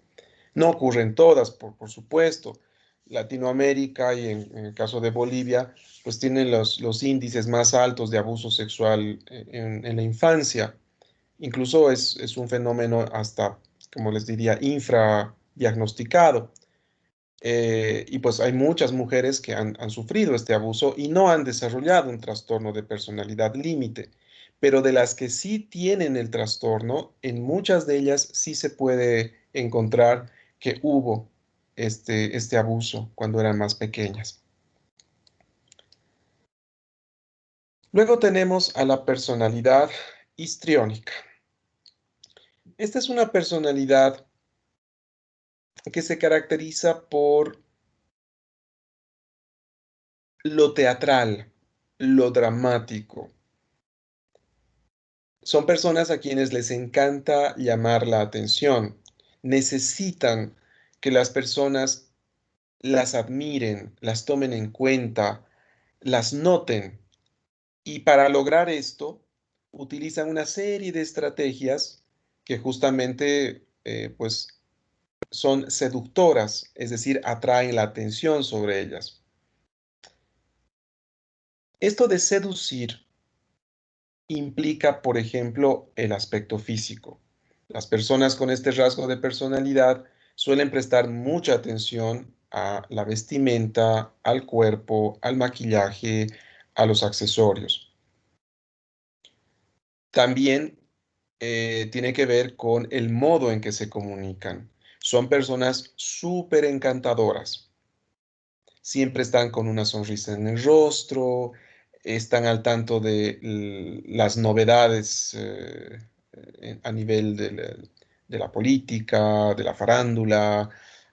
No ocurre en todas, por supuesto. Latinoamérica y en el caso de Bolivia, pues tienen los índices más altos de abuso sexual en la infancia. Incluso es un fenómeno hasta, como les diría, infradiagnosticado. Y pues hay muchas mujeres que han sufrido este abuso y no han desarrollado un trastorno de personalidad límite, pero de las que sí tienen el trastorno, en muchas de ellas sí se puede encontrar que hubo este abuso cuando eran más pequeñas. Luego tenemos a la personalidad histriónica. Esta es una personalidad que se caracteriza por lo teatral, lo dramático. Son personas a quienes les encanta llamar la atención. Necesitan que las personas las admiren, las tomen en cuenta, las noten. Y para lograr esto, utilizan una serie de estrategias que justamente pues son seductoras, es decir, atraen la atención sobre ellas. Esto de seducir implica, por ejemplo, el aspecto físico. Las personas con este rasgo de personalidad suelen prestar mucha atención a la vestimenta, al cuerpo, al maquillaje, a los accesorios. También tiene que ver con el modo en que se comunican. Son personas súper encantadoras. Siempre están con una sonrisa en el rostro, están al tanto de las novedades a nivel de la política, de la farándula,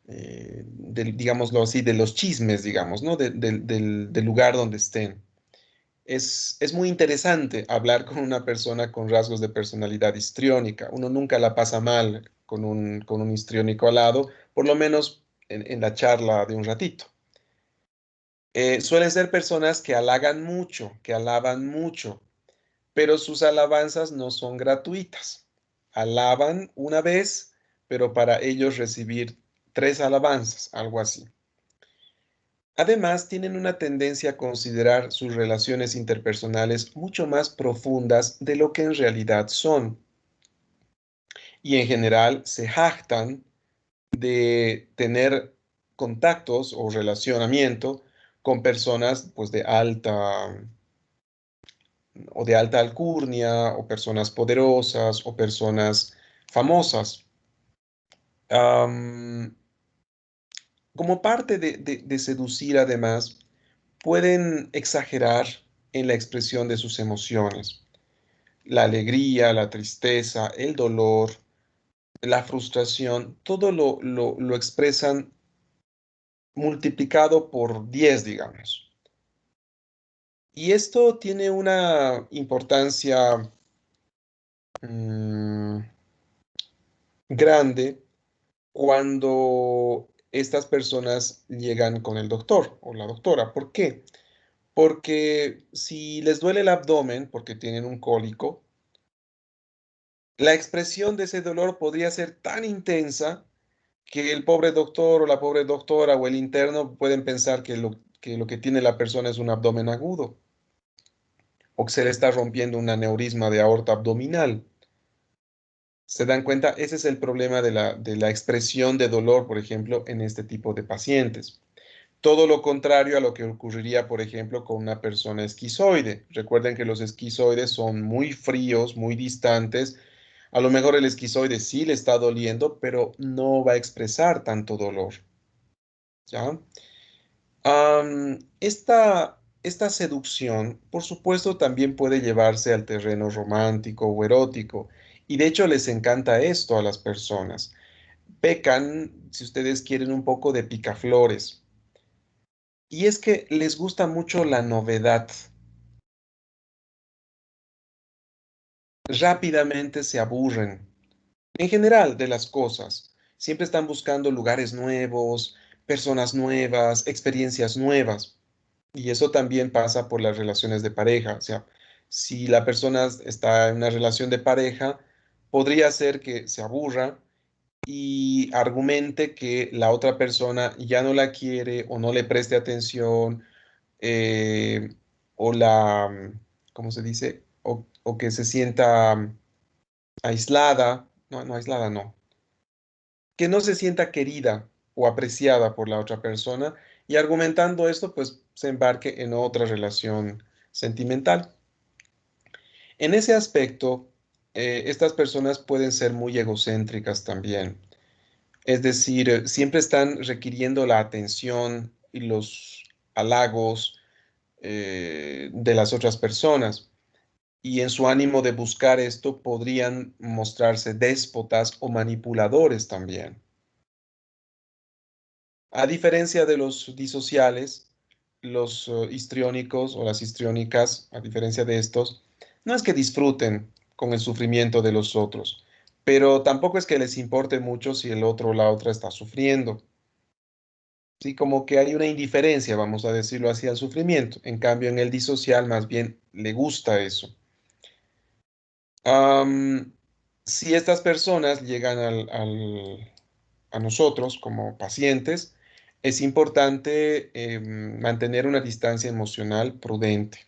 digámoslo así, de los chismes, digamos, ¿no? Del lugar donde estén. Es muy interesante hablar con una persona con rasgos de personalidad histriónica. Uno nunca la pasa mal con un histriónico al lado, por lo menos en la charla de un ratito. Suelen ser personas que halagan mucho, que alaban mucho, pero sus alabanzas no son gratuitas. Alaban una vez, pero para ellos recibir 3 alabanzas, algo así. Además, tienen una tendencia a considerar sus relaciones interpersonales mucho más profundas de lo que en realidad son. Y en general se jactan de tener contactos o relacionamiento con personas pues de alta alcurnia o personas poderosas o personas famosas. Como parte de seducir además, pueden exagerar en la expresión de sus emociones. La alegría, la tristeza, el dolor, la frustración, todo lo expresan multiplicado por 10, digamos. Y esto tiene una importancia mm, grande cuando estas personas llegan con el doctor o la doctora. ¿Por qué? Porque si les duele el abdomen porque tienen un cólico, la expresión de ese dolor podría ser tan intensa que el pobre doctor o la pobre doctora o el interno pueden pensar que lo que tiene la persona es un abdomen agudo o que se le está rompiendo un aneurisma de aorta abdominal. ¿Se dan cuenta? Ese es el problema de la expresión de dolor, por ejemplo, en este tipo de pacientes. Todo lo contrario a lo que ocurriría, por ejemplo, con una persona esquizoide. Recuerden que los esquizoides son muy fríos, muy distantes. A lo mejor el esquizoide sí le está doliendo, pero no va a expresar tanto dolor. ¿Ya? Esta seducción, por supuesto, también puede llevarse al terreno romántico o erótico Y de hecho les encanta esto a las personas. Pecan, si ustedes quieren, un poco de picaflores. Y es que les gusta mucho la novedad. Rápidamente se aburren, en general, de las cosas. Siempre están buscando lugares nuevos, personas nuevas, experiencias nuevas. Y eso también pasa por las relaciones de pareja. O sea, si la persona está en una relación de pareja, podría ser que se aburra y argumente que la otra persona ya no la quiere o no le preste atención, eh, o ¿cómo se dice? O que se sienta aislada, no, no aislada, no, que no se sienta querida o apreciada por la otra persona, y argumentando esto, pues se embarque en otra relación sentimental. En ese aspecto, estas personas pueden ser muy egocéntricas también. Es decir, siempre están requiriendo la atención y los halagos de las otras personas. Y en su ánimo de buscar esto podrían mostrarse déspotas o manipuladores también. A diferencia de los disociales, los histriónicos o las histriónicas, a diferencia de estos, no es que disfruten con el sufrimiento de los otros, pero tampoco es que les importe mucho si el otro o la otra está sufriendo. Sí, como que hay una indiferencia, vamos a decirlo así, al sufrimiento. En cambio, en el disocial más bien le gusta eso. Am, si estas personas llegan a nosotros como pacientes, es importante mantener una distancia emocional prudente.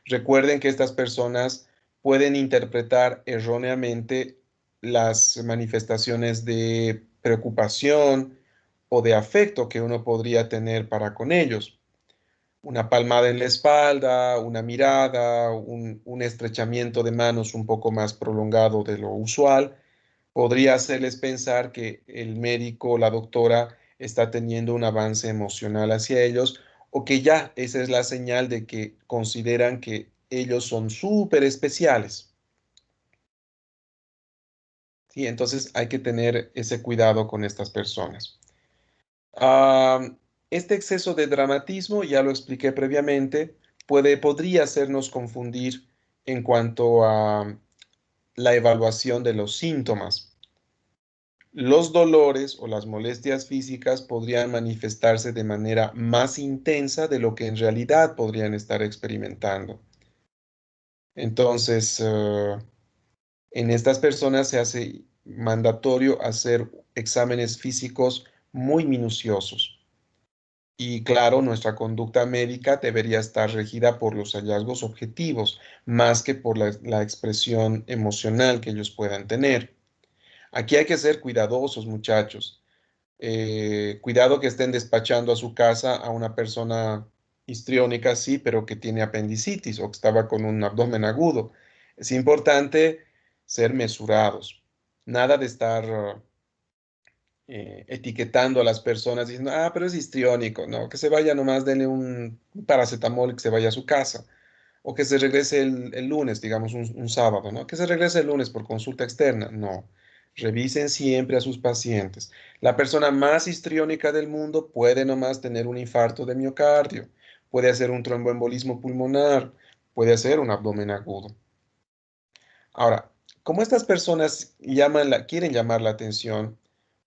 Recuerden que estas personas pueden interpretar erróneamente las manifestaciones de preocupación o de afecto que uno podría tener para con ellos. Una palmada en la espalda, una mirada, un estrechamiento de manos un poco más prolongado de lo usual, podría hacerles pensar que el médico o la doctora está teniendo un avance emocional hacia ellos, o que ya esa es la señal de que consideran que ellos son súper especiales. ¿Sí? Entonces hay que tener ese cuidado con estas personas. Ah, este exceso de dramatismo, ya lo expliqué previamente, podría hacernos confundir en cuanto a la evaluación de los síntomas. Los dolores o las molestias físicas podrían manifestarse de manera más intensa de lo que en realidad podrían estar experimentando. Entonces, en estas personas se hace mandatorio hacer exámenes físicos muy minuciosos. Y claro, nuestra conducta médica debería estar regida por los hallazgos objetivos, más que por la expresión emocional que ellos puedan tener. Aquí hay que ser cuidadosos, muchachos. Cuidado que estén despachando a su casa a una persona histriónica, sí, pero que tiene apendicitis o que estaba con un abdomen agudo. Es importante ser mesurados. Nada de estar etiquetando a las personas diciendo, ah, pero es histriónico, no, que se vaya nomás, denle un paracetamol y que se vaya a su casa. O que se regrese el lunes, digamos un sábado, ¿no? Que se regrese el lunes por consulta externa. No. Revisen siempre a sus pacientes. La persona más histriónica del mundo puede nomás tener un infarto de miocardio, puede hacer un tromboembolismo pulmonar, puede hacer un abdomen agudo. Ahora, como estas personas quieren llamar la atención,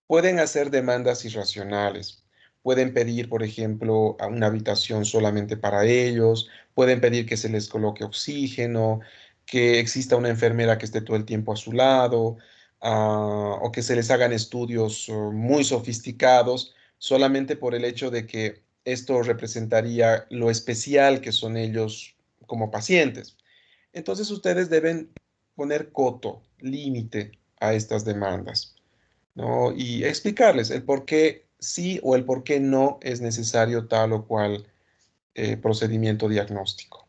pueden hacer demandas irracionales. Pueden pedir, por ejemplo, a una habitación solamente para ellos, pueden pedir que se les coloque oxígeno, que exista una enfermera que esté todo el tiempo a su lado, o que se les hagan estudios muy sofisticados, solamente por el hecho de que esto representaría lo especial que son ellos como pacientes. Entonces ustedes deben poner coto, límite a estas demandas, ¿no? Y explicarles el por qué sí o el por qué no es necesario tal o cual procedimiento diagnóstico.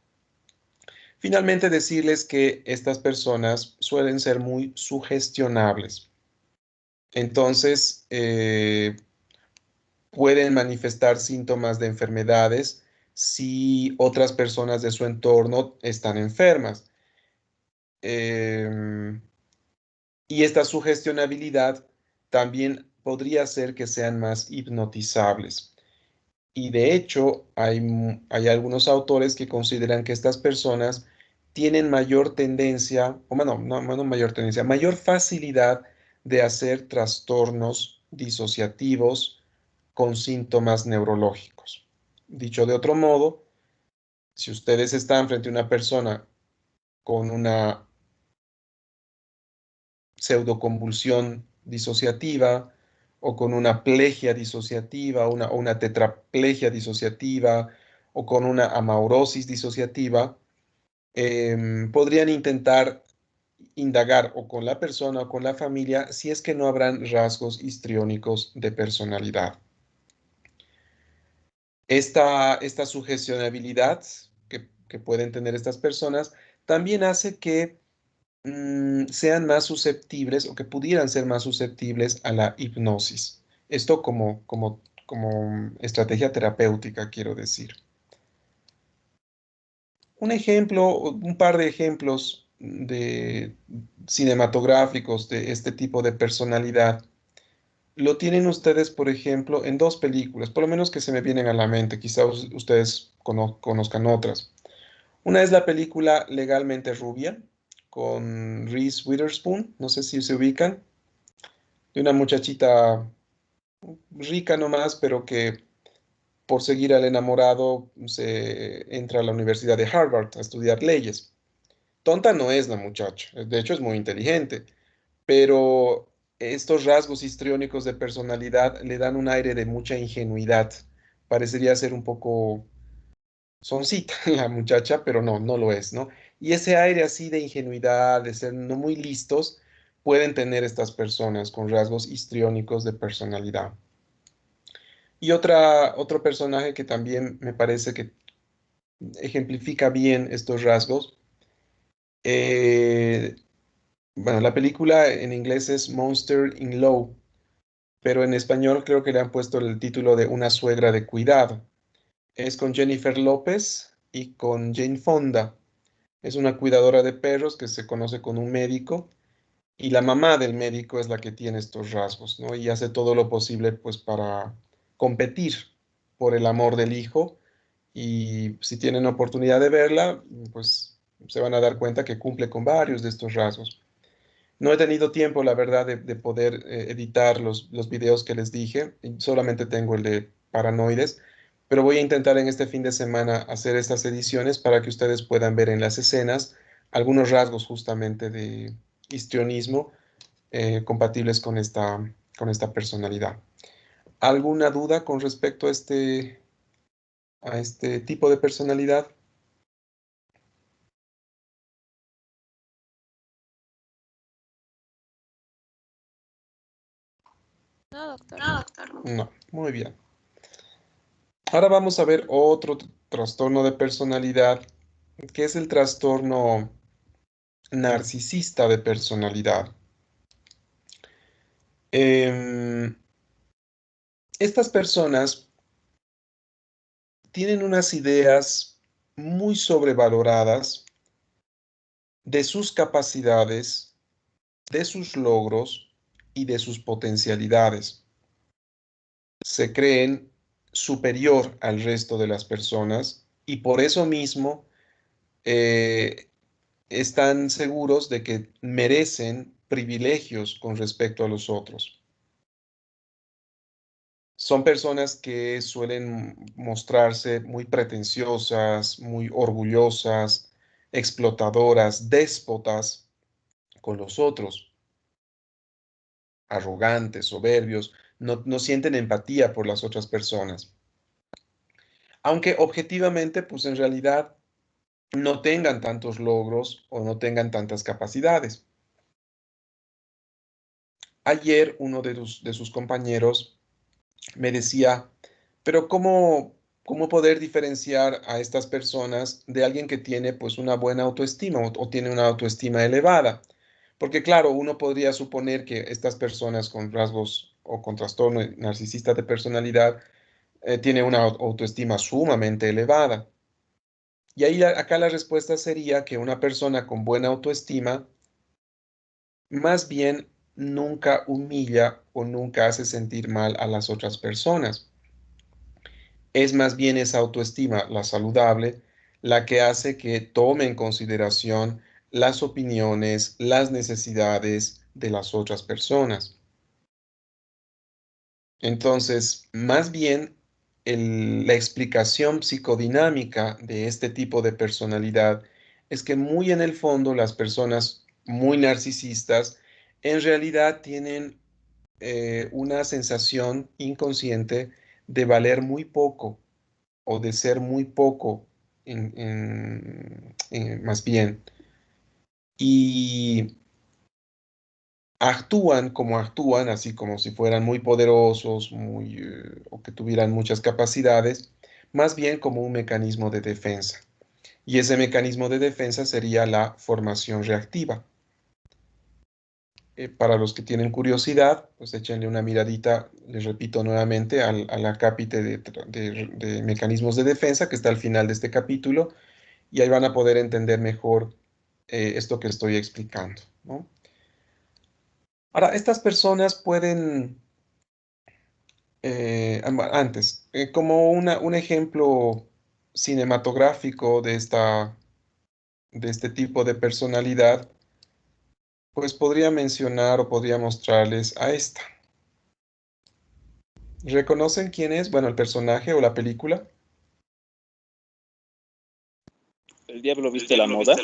Finalmente, decirles que estas personas suelen ser muy sugestionables. Entonces, pueden manifestar síntomas de enfermedades si otras personas de su entorno están enfermas. Em, Y esta sugestionabilidad también podría hacer que sean más hipnotizables. Y de hecho, hay algunos autores que consideran que estas personas tienen mayor tendencia, o bueno, no mayor tendencia, mayor facilidad de hacer trastornos disociativos con síntomas neurológicos. Dicho de otro modo, si ustedes están frente a una persona con una pseudoconvulsión disociativa o con una plegia disociativa o una tetraplegia disociativa o con una amaurosis disociativa, podrían intentar indagar o con la persona o con la familia si es que no habrán rasgos histriónicos de personalidad. Esta sugestionabilidad que pueden tener estas personas también hace que sean más susceptibles o que pudieran ser más susceptibles a la hipnosis. Esto como estrategia terapéutica, quiero decir. Un ejemplo, un par de ejemplos de cinematográficos de este tipo de personalidad lo tienen ustedes, por ejemplo, en dos películas, por lo menos que se me vienen a la mente, quizás ustedes conozcan otras. Una es la película Legalmente Rubia, con Reese Witherspoon, no sé si se ubican, de una muchachita rica nomás, pero que por seguir al enamorado se entra a la Universidad de Harvard a estudiar leyes. Tonta no es la muchacha, de hecho es muy inteligente, pero estos rasgos histriónicos de personalidad le dan un aire de mucha ingenuidad. Parecería ser un poco soncita la muchacha, pero no lo es, ¿no? Y ese aire así de ingenuidad, de ser no muy listos, pueden tener estas personas con rasgos histriónicos de personalidad. Y otro personaje que también me parece que ejemplifica bien estos rasgos, eh, bueno, la película en inglés es Monster in Law, pero en español creo que le han puesto el título de Una suegra de cuidado. Es con Jennifer López y con Jane Fonda. Es una cuidadora de perros que se conoce con un médico y la mamá del médico es la que tiene estos rasgos, ¿no? Y hace todo lo posible pues para competir por el amor del hijo y si tienen oportunidad de verla, pues se van a dar cuenta que cumple con varios de estos rasgos. No he tenido tiempo, la verdad, de poder editar los videos que les dije. Solamente tengo el de Paranoides, pero voy a intentar en este fin de semana hacer estas ediciones para que ustedes puedan ver en las escenas algunos rasgos justamente de histrionismo compatibles con esta personalidad. ¿Alguna duda con respecto a este tipo de personalidad? No, doctor. No, muy bien. Ahora vamos a ver otro trastorno de personalidad, que es el trastorno narcisista de personalidad. Em, Estas personas tienen unas ideas muy sobrevaloradas de sus capacidades, de sus logros y de sus potencialidades. Se creen superior al resto de las personas y por eso mismo eh, están seguros de que merecen privilegios con respecto a los otros. Son personas que suelen mostrarse muy pretenciosas, muy orgullosas, explotadoras, déspotas con los otros, arrogantes, soberbios, no sienten empatía por las otras personas. Aunque objetivamente, pues en realidad no tengan tantos logros o no tengan tantas capacidades. Ayer uno de sus compañeros me decía, pero ¿cómo poder diferenciar a estas personas de alguien que tiene pues una buena autoestima o tiene una autoestima elevada? Porque claro, uno podría suponer que estas personas con rasgos o con trastorno narcisista de personalidad tienen una autoestima sumamente elevada. Y ahí acá la respuesta sería que una persona con buena autoestima más bien nunca humilla o nunca hace sentir mal a las otras personas. Es más bien esa autoestima, la saludable, la que hace que tome en consideración las opiniones, las necesidades de las otras personas. Entonces, más bien, la explicación psicodinámica de este tipo de personalidad es que muy en el fondo las personas muy narcisistas en realidad tienen una sensación inconsciente de valer muy poco o de ser muy poco, más bien. Y actúan como actúan, así como si fueran muy poderosos, o que tuvieran muchas capacidades, más bien como un mecanismo de defensa. Y ese mecanismo de defensa sería la formación reactiva. Para los que tienen curiosidad, pues échenle una miradita, les repito nuevamente, a la cápite de mecanismos de defensa que está al final de este capítulo, y ahí van a poder entender mejor esto que estoy explicando, ¿no? Ahora, estas personas pueden antes, como un ejemplo cinematográfico de este tipo de personalidad, pues podría mencionar o podría mostrarles a esta. ¿Reconocen quién es? Bueno, el personaje o la película. ¿El diablo viste la moda?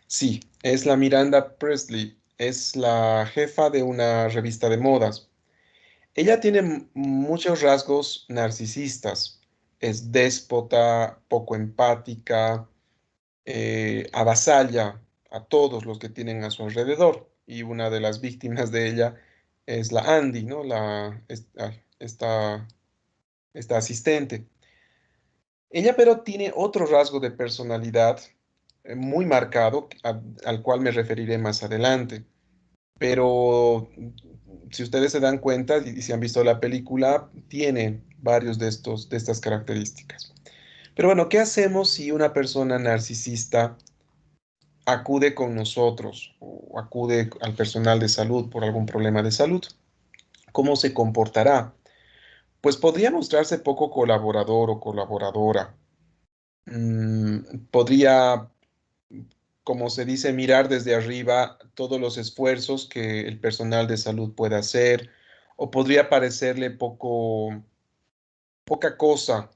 Sí, es la Miranda Presley, es la jefa de una revista de modas. Ella tiene muchos rasgos narcisistas. Es déspota, poco empática, avasalla a todos los que tienen a su alrededor. Y una de las víctimas de ella es la Andy, ¿no? Esta asistente. Ella pero tiene otro rasgo de personalidad muy marcado, al cual me referiré más adelante. Pero si ustedes se dan cuenta y si han visto la película, tiene varios de estas características. Pero bueno, ¿qué hacemos si una persona narcisista acude con nosotros o acude al personal de salud por algún problema de salud? ¿Cómo se comportará? Pues podría mostrarse poco colaborador o colaboradora. Podría, como se dice, mirar desde arriba todos los esfuerzos que el personal de salud puede hacer, o podría parecerle poca cosa,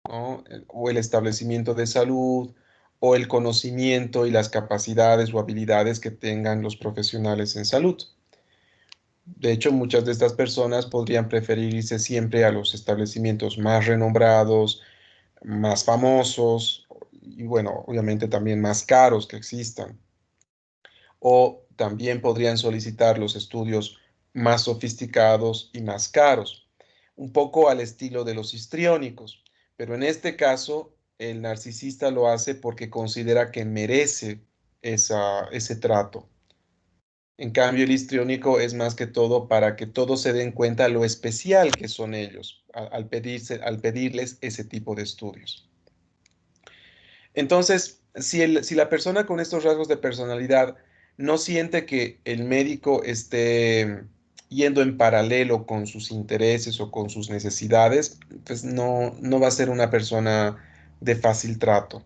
¿no? O el establecimiento de salud, o el conocimiento y las capacidades o habilidades que tengan los profesionales en salud. De hecho, muchas de estas personas podrían preferir irse siempre a los establecimientos más renombrados, más famosos y bueno, obviamente también más caros que existan. O también podrían solicitar los estudios más sofisticados y más caros, un poco al estilo de los histriónicos. Pero en este caso, el narcisista lo hace porque considera que merece ese trato. En cambio, el histriónico es más que todo para que todos se den cuenta lo especial que son ellos al pedirles ese tipo de estudios. Entonces, si la persona con estos rasgos de personalidad no siente que el médico esté yendo en paralelo con sus intereses o con sus necesidades, pues no va a ser una persona de fácil trato.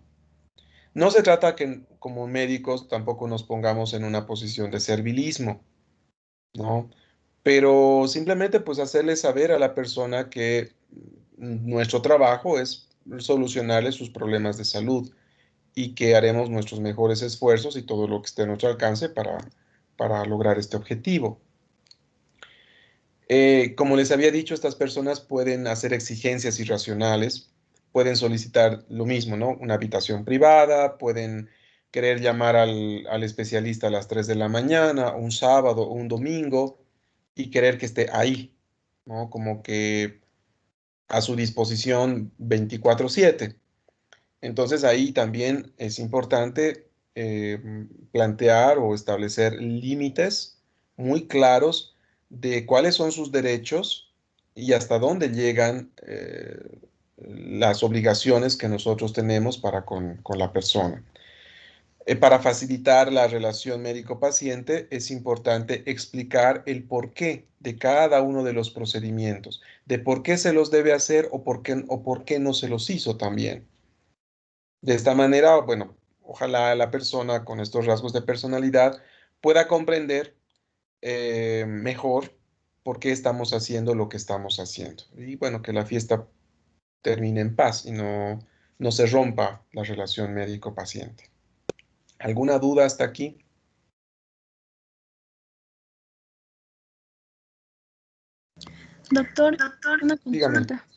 No se trata que como médicos tampoco nos pongamos en una posición de servilismo, ¿no? Pero simplemente pues hacerle saber a la persona que nuestro trabajo es solucionarle sus problemas de salud y que haremos nuestros mejores esfuerzos y todo lo que esté a nuestro alcance para lograr este objetivo. Como les había dicho, estas personas pueden hacer exigencias irracionales, pueden solicitar lo mismo, ¿no? Una habitación privada, pueden querer llamar al especialista a las 3 de la mañana, un sábado o un domingo, y querer que esté ahí, ¿no? Como que a su disposición 24/7. Entonces ahí también es importante plantear o establecer límites muy claros de cuáles son sus derechos y hasta dónde llegan las obligaciones que nosotros tenemos para con la persona. Para facilitar la relación médico-paciente, es importante explicar el porqué de cada uno de los procedimientos, de por qué se los debe hacer o por qué no se los hizo también. De esta manera, bueno, ojalá la persona con estos rasgos de personalidad pueda comprender mejor por qué estamos haciendo lo que estamos haciendo. Y bueno, que la fiesta termine en paz y no se rompa la relación médico-paciente. ¿Alguna duda hasta aquí? Doctor, una Dígame, consulta.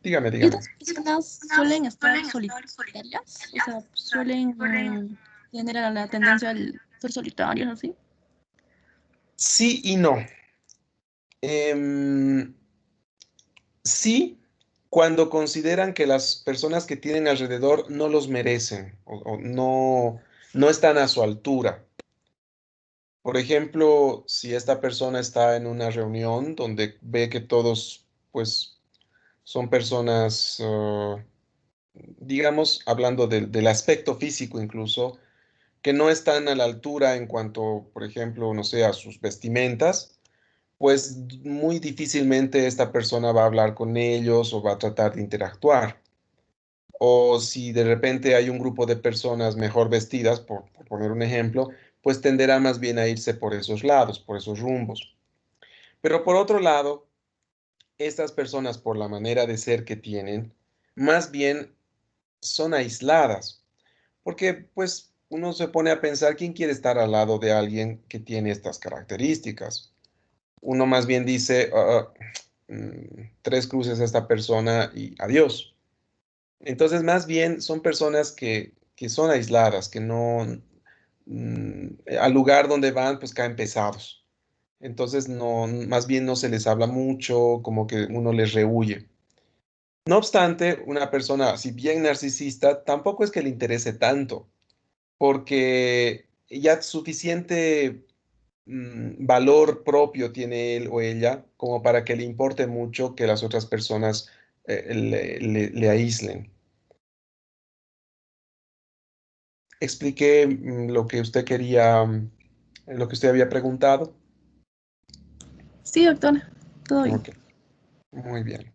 dígame. ¿Estas personas suelen estar solitarias? O sea, suelen tener la tendencia al ser solitarios, así. Sí y no. Em, sí, cuando consideran que las personas que tienen alrededor no los merecen o no están a su altura. Por ejemplo, si esta persona está en una reunión donde ve que todos, pues, son personas, digamos, hablando del aspecto físico incluso, que no están a la altura en cuanto, por ejemplo, no sé, a sus vestimentas, pues muy difícilmente esta persona va a hablar con ellos o va a tratar de interactuar. O si de repente hay un grupo de personas mejor vestidas, por poner un ejemplo, pues tenderá más bien a irse por esos lados, por esos rumbos. Pero por otro lado, estas personas, por la manera de ser que tienen, más bien son aisladas, porque pues uno se pone a pensar, ¿quién quiere estar al lado de alguien que tiene estas características? Uno más bien dice, tres cruces a esta persona y adiós. Entonces, más bien son personas que son aisladas, que no, al lugar donde van, pues caen pesados. Entonces, no, más bien no se les habla mucho, como que uno les rehuye. No obstante, una persona, si bien narcisista, tampoco es que le interese tanto, porque ya suficiente valor propio tiene él o ella como para que le importe mucho que las otras personas le aíslen. Expliqué lo que usted quería, lo que usted había preguntado. Sí, doctor, todo bien. Ok, muy bien.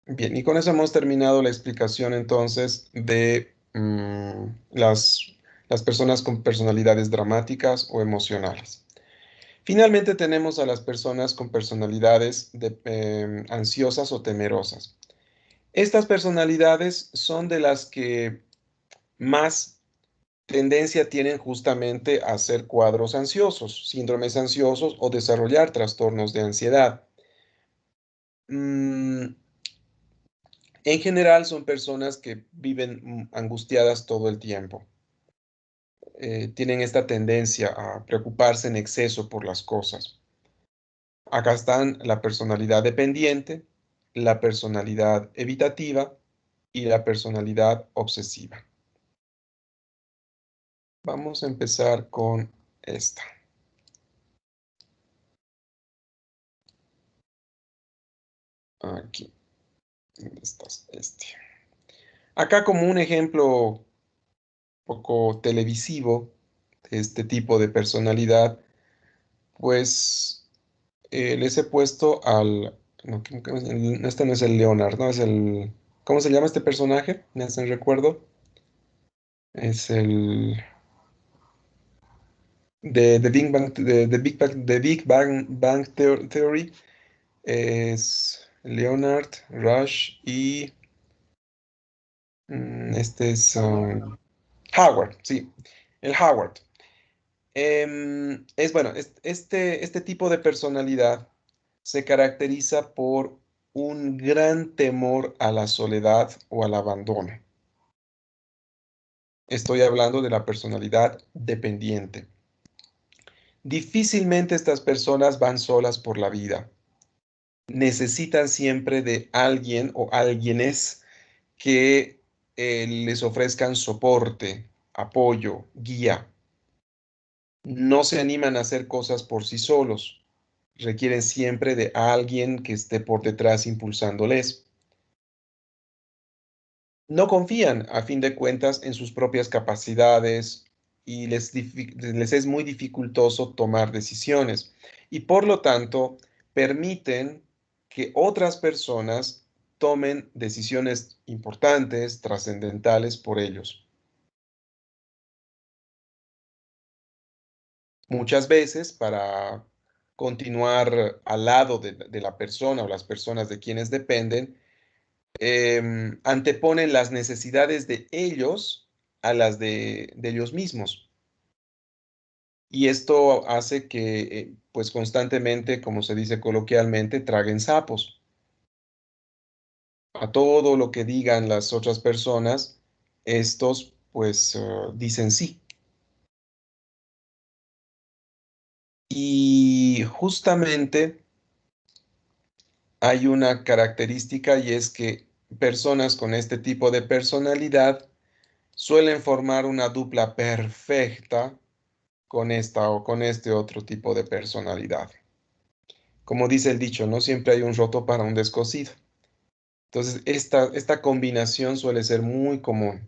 Bien, y con eso hemos terminado la explicación entonces de las personas con personalidades dramáticas o emocionales. Finalmente tenemos a las personas con personalidades ansiosas o temerosas. Estas personalidades son de las que más tendencia tienen justamente a hacer cuadros ansiosos, síndromes ansiosos o desarrollar trastornos de ansiedad. Mm, en general son personas que viven angustiadas todo el tiempo. Tienen esta tendencia a preocuparse en exceso por las cosas. Acá están la personalidad dependiente, la personalidad evitativa y la personalidad obsesiva. Vamos a empezar con esta. Aquí. ¿Dónde estás? Este. Acá como un ejemplo poco televisivo de este tipo de personalidad, pues les he puesto al... No, este no es el Leonard, no es el... ¿Cómo se llama este personaje? ¿Me hacen recuerdo? Es el... de Big Bang, de Big Bang Theory. Es Leonard, Rush y... este es Howard, sí, el Howard. Es bueno, este tipo de personalidad se caracteriza por un gran temor a la soledad o al abandono. Estoy hablando de la personalidad dependiente. Difícilmente estas personas van solas por la vida. Necesitan siempre de alguien o alguienes que les ofrezcan soporte, apoyo, guía. No se animan a hacer cosas por sí solos. Requieren siempre de alguien que esté por detrás impulsándoles. no confían, a fin de cuentas, en sus propias capacidades y les es muy dificultoso tomar decisiones. Y por lo tanto, permiten que otras personas tomen decisiones importantes, trascendentales por ellos. Muchas veces, para continuar al lado de la persona o las personas de quienes dependen, anteponen las necesidades de ellos a las de ellos mismos. Y esto hace que, pues constantemente, como se dice coloquialmente, traguen sapos. A todo lo que digan las otras personas, estos pues dicen sí. Y justamente hay una característica y es que personas con este tipo de personalidad suelen formar una dupla perfecta con esta o con este otro tipo de personalidad. Como dice el dicho, no siempre hay un roto para un descosido. Entonces, esta combinación suele ser muy común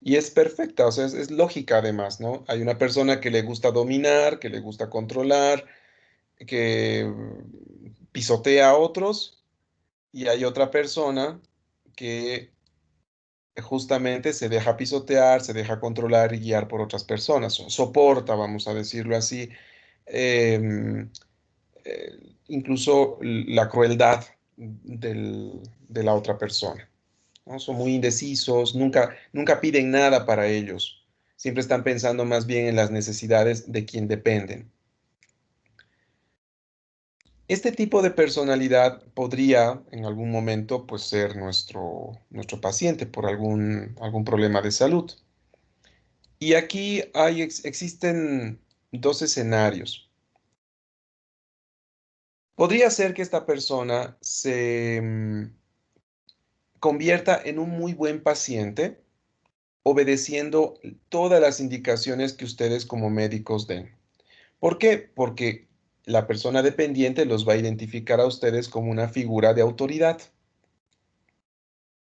y es perfecta, o sea, es lógica además, ¿no? Hay una persona que le gusta dominar, que le gusta controlar, que pisotea a otros y hay otra persona que justamente se deja pisotear, se deja controlar y guiar por otras personas, soporta, vamos a decirlo así, em, incluso la crueldad de la otra persona, ¿no? Son muy indecisos, nunca piden nada para ellos, siempre están pensando más bien en las necesidades de quien dependen. Este tipo de personalidad podría en algún momento pues, ser nuestro paciente por algún problema de salud. Y aquí existen dos escenarios. Podría ser que esta persona se convierta en un muy buen paciente obedeciendo todas las indicaciones que ustedes como médicos den. ¿Por qué? Porque la persona dependiente los va a identificar a ustedes como una figura de autoridad.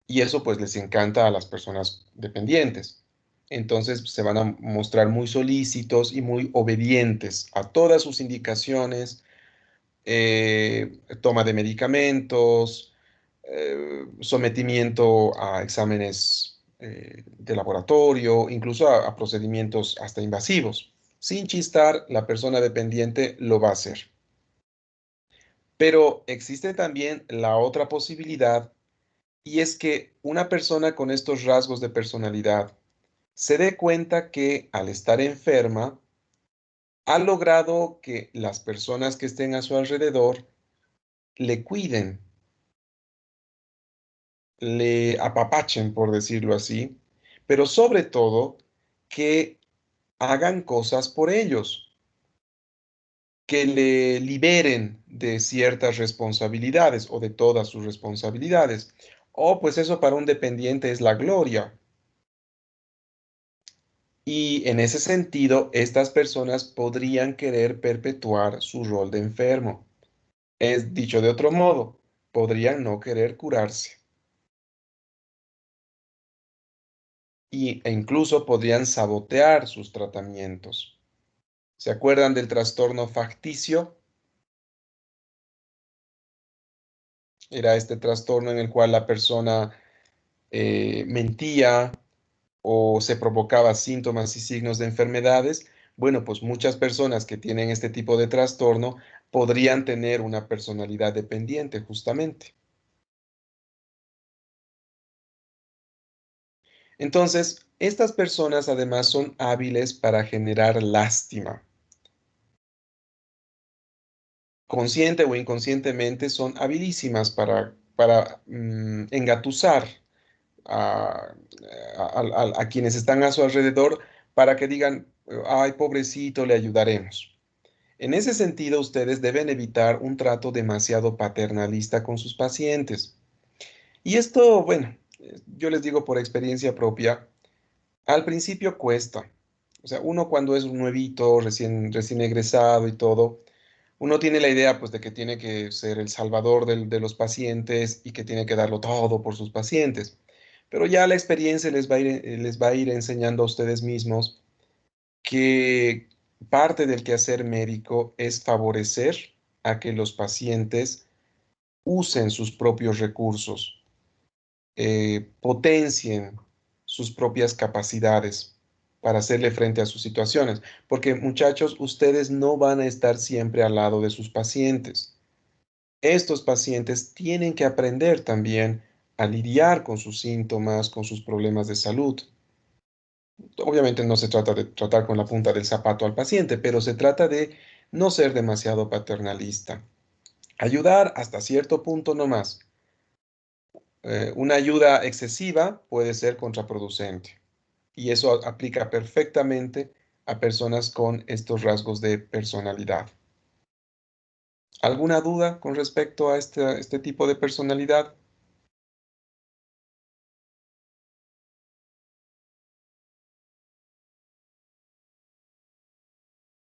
Y eso pues les encanta a las personas dependientes. Entonces se van a mostrar muy solícitos y muy obedientes a todas sus indicaciones, toma de medicamentos, sometimiento a exámenes de laboratorio, incluso a procedimientos hasta invasivos. Sin chistar, la persona dependiente lo va a hacer. Pero existe también la otra posibilidad y es que una persona con estos rasgos de personalidad se dé cuenta que al estar enferma, ha logrado que las personas que estén a su alrededor le cuiden, le apapachen, por decirlo así, pero sobre todo que hagan cosas por ellos, que le liberen de ciertas responsabilidades o de todas sus responsabilidades. Oh, pues eso para un dependiente es la gloria. Y en ese sentido, estas personas podrían querer perpetuar su rol de enfermo. Es dicho de otro modo, podrían no querer curarse. E incluso podrían sabotear sus tratamientos. ¿Se acuerdan del trastorno facticio? Era este trastorno en el cual la persona mentía o se provocaba síntomas y signos de enfermedades. Bueno, pues muchas personas que tienen este tipo de trastorno podrían tener una personalidad dependiente, justamente. Entonces, estas personas además son hábiles para generar lástima. Consciente o inconscientemente son habilísimas para engatusar a, a quienes están a su alrededor para que digan, ay, pobrecito, le ayudaremos. En ese sentido, ustedes deben evitar un trato demasiado paternalista con sus pacientes. Y esto, bueno, yo les digo por experiencia propia, al principio cuesta. O sea, uno cuando es un nuevito, recién egresado y todo, uno tiene la idea pues de que tiene que ser el salvador de los pacientes y que tiene que darlo todo por sus pacientes. Pero ya la experiencia les va a ir enseñando a ustedes mismos que parte del quehacer médico es favorecer a que los pacientes usen sus propios recursos, potencien sus propias capacidades para hacerle frente a sus situaciones. Porque muchachos, ustedes no van a estar siempre al lado de sus pacientes. Estos pacientes tienen que aprender también a lidiar con sus síntomas, con sus problemas de salud. Obviamente no se trata de tratar con la punta del zapato al paciente, pero se trata de no ser demasiado paternalista. Ayudar hasta cierto punto nomás. Una ayuda excesiva puede ser contraproducente y eso aplica perfectamente a personas con estos rasgos de personalidad. ¿Alguna duda con respecto a este tipo de personalidad?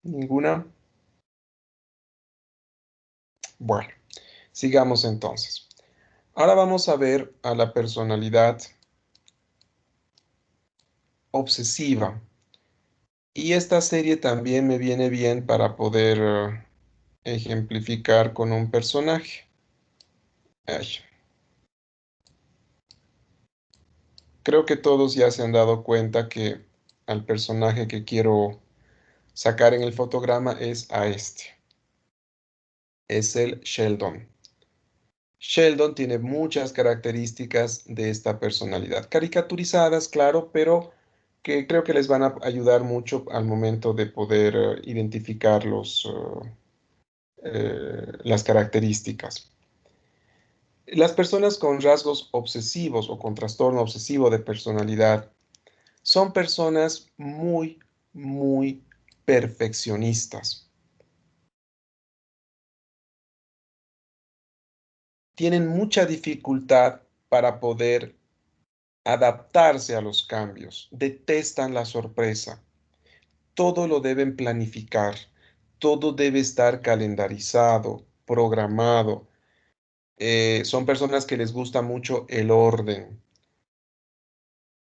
¿Ninguna? Bueno, sigamos entonces. Ahora vamos a ver a la personalidad obsesiva. Y esta serie también me viene bien para poder ejemplificar con un personaje. Ay, creo que todos ya se han dado cuenta que al personaje que quiero sacar en el fotograma es a este. Es el Sheldon. Sheldon tiene muchas características de esta personalidad, caricaturizadas, claro, pero que creo que les van a ayudar mucho al momento de poder identificar las características. Las personas con rasgos obsesivos o con trastorno obsesivo de personalidad son personas muy, muy perfeccionistas. Tienen mucha dificultad para poder adaptarse a los cambios. Detestan la sorpresa. Todo lo deben planificar. Todo debe estar calendarizado, programado. Son personas que les gusta mucho el orden,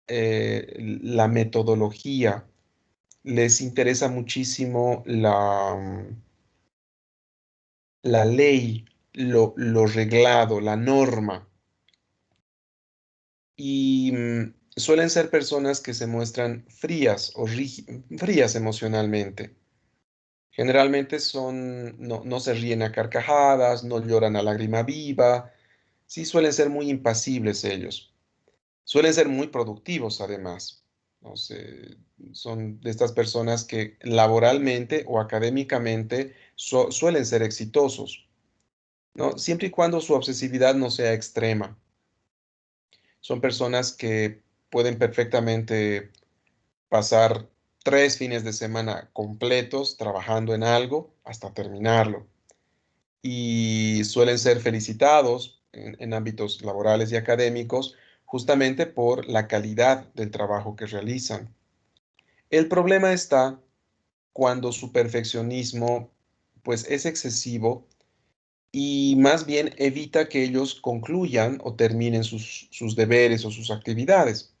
la metodología. Les interesa muchísimo la ley, lo reglado, la norma. Y suelen ser personas que se muestran frías o frías emocionalmente. Generalmente no se ríen a carcajadas, no lloran a lágrima viva. Sí, suelen ser muy impasibles ellos. Suelen ser muy productivos además. No sé, son de estas personas que laboralmente o académicamente suelen ser exitosos, ¿no? Siempre y cuando su obsesividad no sea extrema. Son personas que pueden perfectamente pasar 3 fines de semana completos trabajando en algo hasta terminarlo. Y suelen ser felicitados en ámbitos laborales y académicos justamente por la calidad del trabajo que realizan. El problema está cuando su perfeccionismo pues es excesivo y más bien evita que ellos concluyan o terminen sus deberes o sus actividades.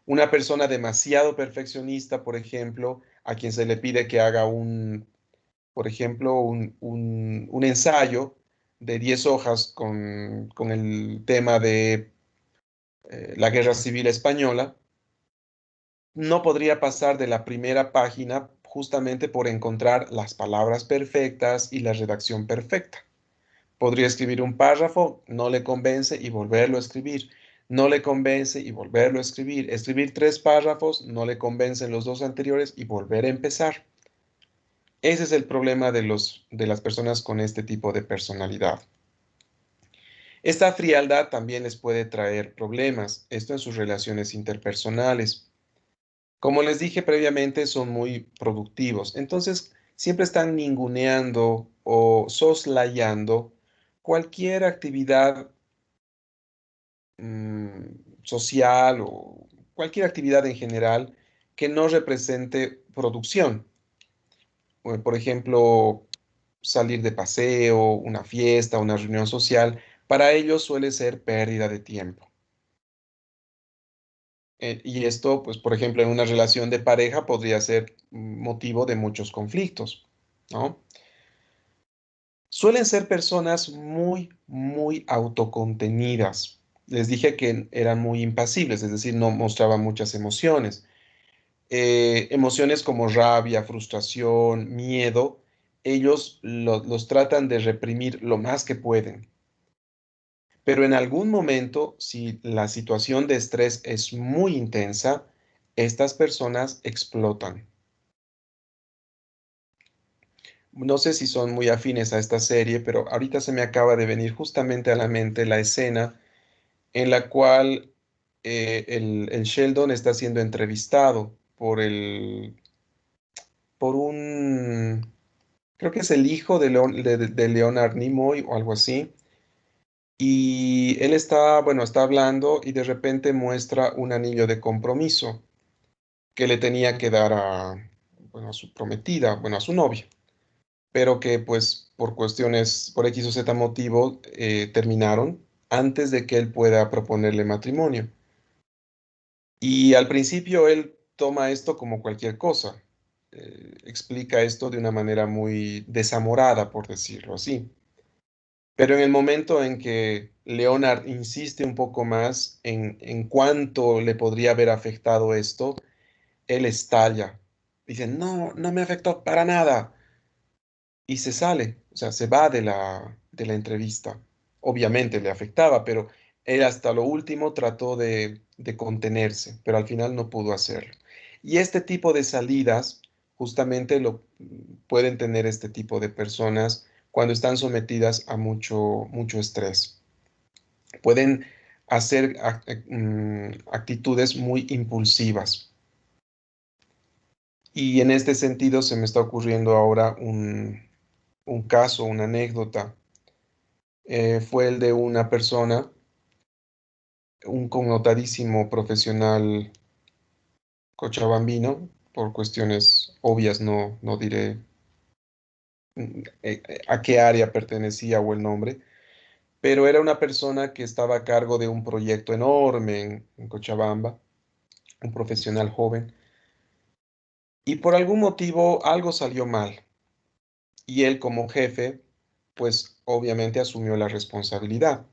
Una persona demasiado perfeccionista, por ejemplo, a quien se le pide que haga por ejemplo, un ensayo de 10 hojas con el tema de la Guerra Civil Española, no podría pasar de la primera página justamente por encontrar las palabras perfectas y la redacción perfecta. Podría escribir un párrafo, no le convence y volverlo a escribir. No le convence y volverlo a escribir. Escribir 3 párrafos, no le convencen los 2 anteriores y volver a empezar. Ese es el problema de las personas con este tipo de personalidad. Esta frialdad también les puede traer problemas, esto en sus relaciones interpersonales. Como les dije previamente, son muy productivos, entonces siempre están ninguneando o soslayando cualquier actividad social o cualquier actividad en general que no represente producción. Por ejemplo, salir de paseo, una fiesta, una reunión social, para ellos suele ser pérdida de tiempo. Y esto, pues, por ejemplo, en una relación de pareja podría ser motivo de muchos conflictos, ¿no? Suelen ser personas muy, muy autocontenidas. Les dije que eran muy impasibles, es decir, no mostraban muchas emociones. Emociones como rabia, frustración, miedo, ellos los tratan de reprimir lo más que pueden. Pero en algún momento, si la situación de estrés es muy intensa, estas personas explotan. No sé si son muy afines a esta serie, pero ahorita se me acaba de venir justamente a la mente la escena en la cual el Sheldon está siendo entrevistado por un, creo que es el hijo de Leonard Nimoy o algo así. Y él está, bueno, está hablando y de repente muestra un anillo de compromiso que le tenía que dar bueno, a su prometida, bueno, a su novia, pero que pues por cuestiones, por X o Z motivo, terminaron antes de que él pueda proponerle matrimonio. Y al principio él toma esto como cualquier cosa, explica esto de una manera muy desamorada, por decirlo así. Pero en el momento en que Leonard insiste un poco más en cuánto le podría haber afectado esto, él estalla. Dice, no, no me afectó para nada. Y se sale, o sea, se va de la entrevista. Obviamente le afectaba, pero él hasta lo último trató de contenerse, pero al final no pudo hacerlo. Y este tipo de salidas justamente lo pueden tener este tipo de personas cuando están sometidas a mucho estrés. Pueden hacer actitudes muy impulsivas. Y en este sentido se me está ocurriendo ahora un caso, una anécdota. Fue el de una persona, un connotadísimo profesional cochabambino, por cuestiones obvias no diré a qué área pertenecía o el nombre, pero era una persona que estaba a cargo de un proyecto enorme en Cochabamba, un profesional joven, y por algún motivo algo salió mal, y él como jefe, pues obviamente asumió la responsabilidad.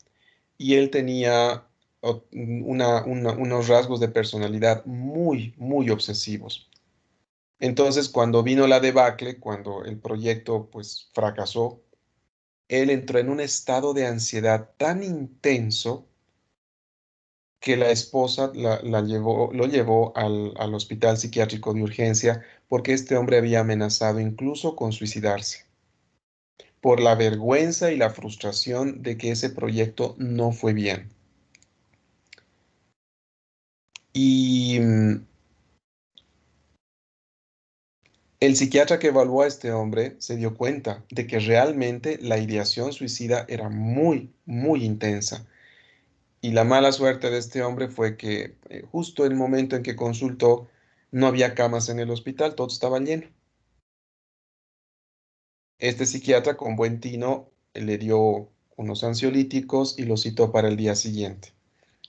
Y él tenía unos rasgos de personalidad muy, muy obsesivos. Entonces, cuando vino la debacle, cuando el proyecto pues fracasó, él entró en un estado de ansiedad tan intenso que la esposa lo llevó al hospital psiquiátrico de urgencia porque este hombre había amenazado incluso con suicidarse por la vergüenza y la frustración de que ese proyecto no fue bien. Y el psiquiatra que evaluó a este hombre se dio cuenta de que realmente la ideación suicida era muy, muy intensa. Y la mala suerte de este hombre fue que justo el momento en que consultó no había camas en el hospital, todo estaba lleno. Este psiquiatra con buen tino le dio unos ansiolíticos y lo citó para el día siguiente.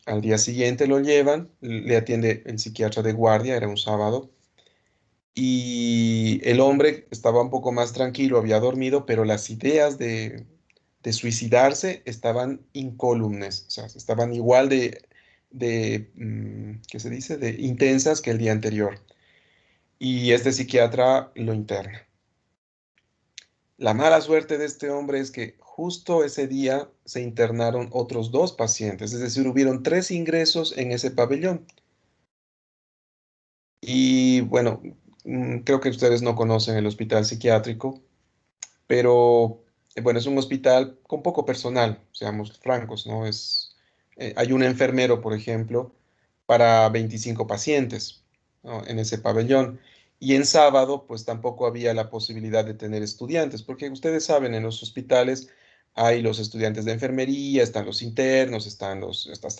Al día siguiente lo llevan, le atiende el psiquiatra de guardia, era un sábado. Y el hombre estaba un poco más tranquilo, había dormido, pero las ideas de suicidarse estaban incólumes, o sea, estaban igual ¿qué se dice?, de intensas que el día anterior. Y este psiquiatra lo interna. La mala suerte de este hombre es que justo ese día se internaron otros dos pacientes, es decir, hubieron tres ingresos en ese pabellón. Y bueno, creo que ustedes no conocen el hospital psiquiátrico, pero bueno, es un hospital con poco personal, seamos francos, ¿no? Hay un enfermero, por ejemplo, para 25 pacientes, ¿no? En ese pabellón. Y en sábado, pues tampoco había la posibilidad de tener estudiantes, porque ustedes saben, en los hospitales hay los estudiantes de enfermería, están los internos, hasta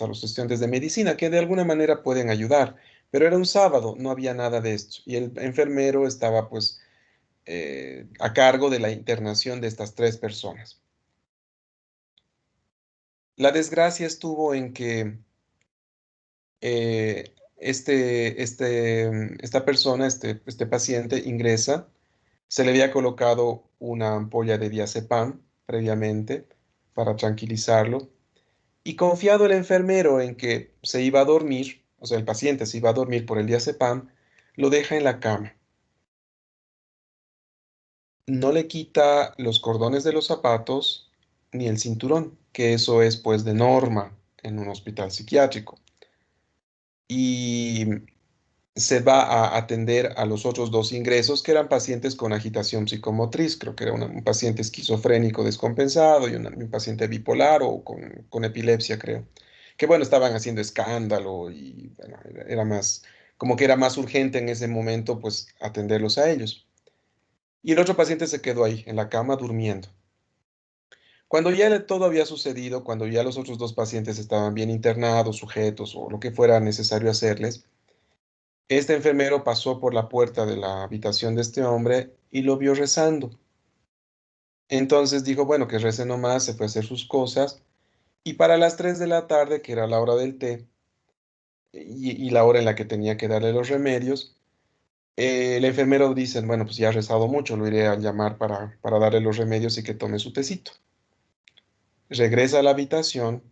los estudiantes de medicina, que de alguna manera pueden ayudar. Pero era un sábado, no había nada de esto. Y el enfermero estaba, pues, a cargo de la internación de estas tres personas. La desgracia estuvo en que esta persona, este paciente ingresa, se le había colocado una ampolla de diazepam previamente para tranquilizarlo y confiado el enfermero en que se iba a dormir, o sea, el paciente se iba a dormir por el diazepam, lo deja en la cama. No le quita los cordones de los zapatos ni el cinturón, que eso es pues de norma en un hospital psiquiátrico. Y se va a atender a los otros dos ingresos, que eran pacientes con agitación psicomotriz. Creo que era un paciente esquizofrénico descompensado y un paciente bipolar o con epilepsia, creo. Que bueno, estaban haciendo escándalo y bueno, era más, como que era más urgente en ese momento, pues atenderlos a ellos. Y el otro paciente se quedó ahí, en la cama, durmiendo. Cuando ya todo había sucedido, cuando ya los otros dos pacientes estaban bien internados, sujetos o lo que fuera necesario hacerles, este enfermero pasó por la puerta de la habitación de este hombre y lo vio rezando. Entonces dijo, bueno, que rece nomás, se fue a hacer sus cosas. Y para las 3 de la tarde, que era la hora del té, y la hora en la que tenía que darle los remedios, el enfermero dice, bueno, pues ya ha rezado mucho, lo iré a llamar para darle los remedios y que tome su tecito. Regresa a la habitación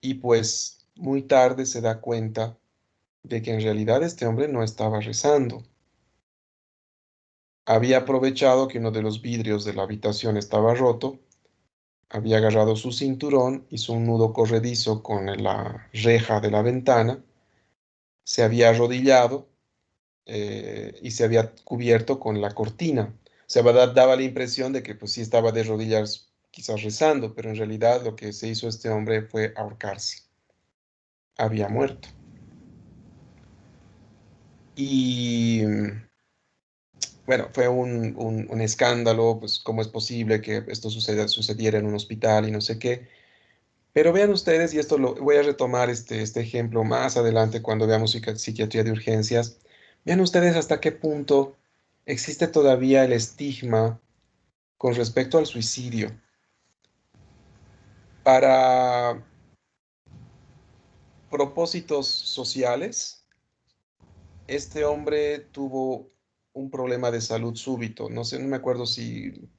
y pues muy tarde se da cuenta de que en realidad este hombre no estaba rezando. Había aprovechado que uno de los vidrios de la habitación estaba roto, había agarrado su cinturón, hizo un nudo corredizo con la reja de la ventana, se había arrodillado y se había cubierto con la cortina. O sea, daba la impresión de que pues sí estaba de rodillas quizás rezando, pero en realidad lo que se hizo este hombre fue ahorcarse. Había muerto. Y bueno, fue un escándalo, pues cómo es posible que esto sucediera en un hospital y no sé qué. Pero vean ustedes, y esto lo voy a retomar este ejemplo más adelante cuando veamos psiquiatría de urgencias. Vean ustedes hasta qué punto existe todavía el estigma con respecto al suicidio. Para propósitos sociales, este hombre tuvo un problema de salud súbito. No sé, no me acuerdo si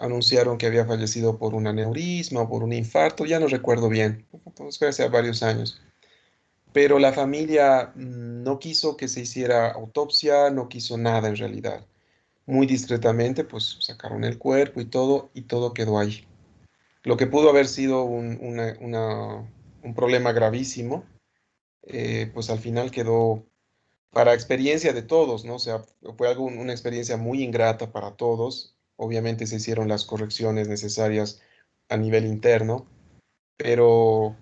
anunciaron que había fallecido por un aneurisma o por un infarto, ya no recuerdo bien, pues fue hace varios años. Pero la familia no quiso que se hiciera autopsia, no quiso nada en realidad. Muy discretamente, pues sacaron el cuerpo y todo quedó ahí. Lo que pudo haber sido un problema gravísimo, pues al final quedó para experiencia de todos, ¿no? O sea, fue una experiencia muy ingrata para todos. Obviamente se hicieron las correcciones necesarias a nivel interno, pero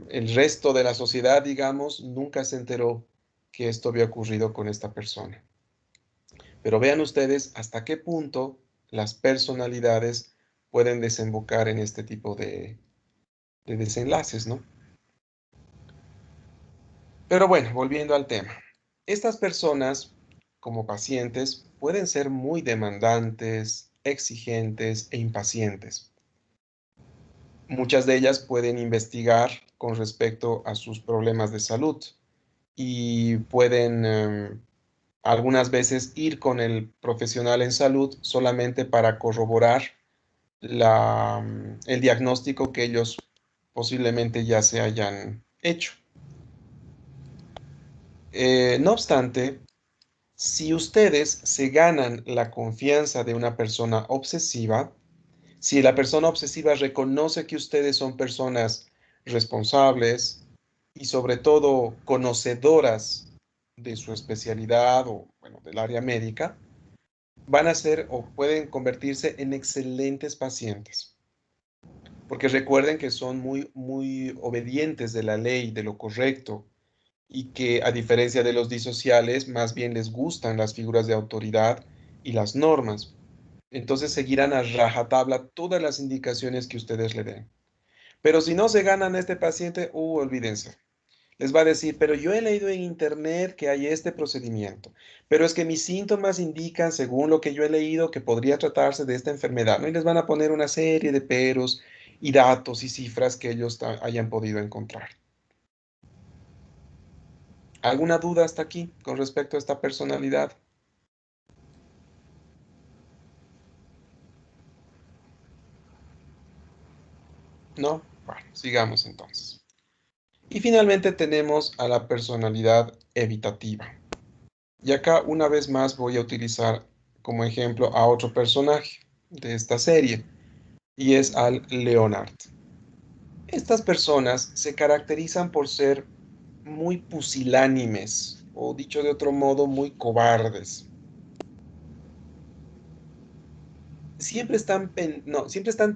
el resto de la sociedad, digamos, nunca se enteró que esto había ocurrido con esta persona. Pero vean ustedes hasta qué punto las personalidades pueden desembocar en este tipo de desenlaces, ¿no? Pero bueno, volviendo al tema. Estas personas, como pacientes, pueden ser muy demandantes, exigentes e impacientes. Muchas de ellas pueden investigar con respecto a sus problemas de salud y pueden algunas veces ir con el profesional en salud solamente para corroborar el diagnóstico que ellos posiblemente ya se hayan hecho. No obstante, si ustedes se ganan la confianza de una persona obsesiva, si la persona obsesiva reconoce que ustedes son personas responsables y sobre todo conocedoras de su especialidad o, bueno, del área médica, van a ser o pueden convertirse en excelentes pacientes. Porque recuerden que son muy obedientes de la ley, de lo correcto, y que a diferencia de los disociales, más bien les gustan las figuras de autoridad y las normas. Entonces seguirán a rajatabla todas las indicaciones que ustedes le den. Pero si no se ganan a este paciente, olvídense. Les va a decir, pero yo he leído en internet que hay este procedimiento, pero es que mis síntomas indican, según lo que yo he leído, que podría tratarse de esta enfermedad, ¿no? Y les van a poner una serie de peros y datos y cifras que ellos hayan podido encontrar. ¿Alguna duda hasta aquí con respecto a esta personalidad? ¿No? Bueno, sigamos entonces. Y finalmente tenemos a la personalidad evitativa. Y acá una vez más voy a utilizar como ejemplo a otro personaje de esta serie, y es al Leonard. Estas personas se caracterizan por ser muy pusilánimes, o dicho de otro modo, muy cobardes. Siempre están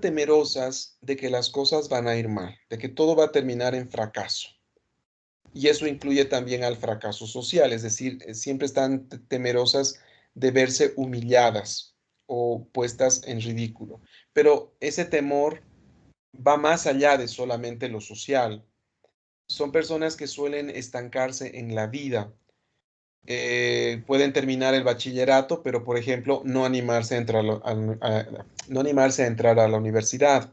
temerosas de que las cosas van a ir mal, de que todo va a terminar en fracaso. Y eso incluye también al fracaso social, es decir, siempre están temerosas de verse humilladas o puestas en ridículo. Pero ese temor va más allá de solamente lo social. Son personas que suelen estancarse en la vida. Pueden terminar el bachillerato, pero por ejemplo, no animarse a entrar no animarse a entrar a la universidad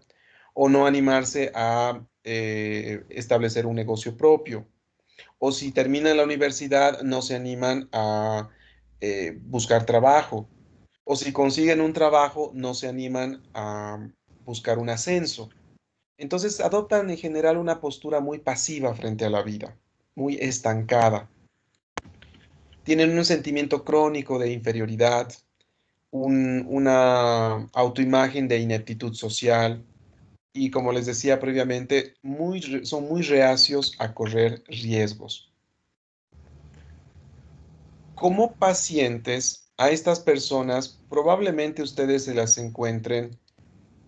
o no animarse a establecer un negocio propio. O si terminan la universidad, no se animan a buscar trabajo. O si consiguen un trabajo, no se animan a buscar un ascenso. Entonces adoptan en general una postura muy pasiva frente a la vida, muy estancada. Tienen un sentimiento crónico de inferioridad, una autoimagen de ineptitud social y, como les decía previamente, son muy reacios a correr riesgos. Como pacientes, a estas personas probablemente ustedes se las encuentren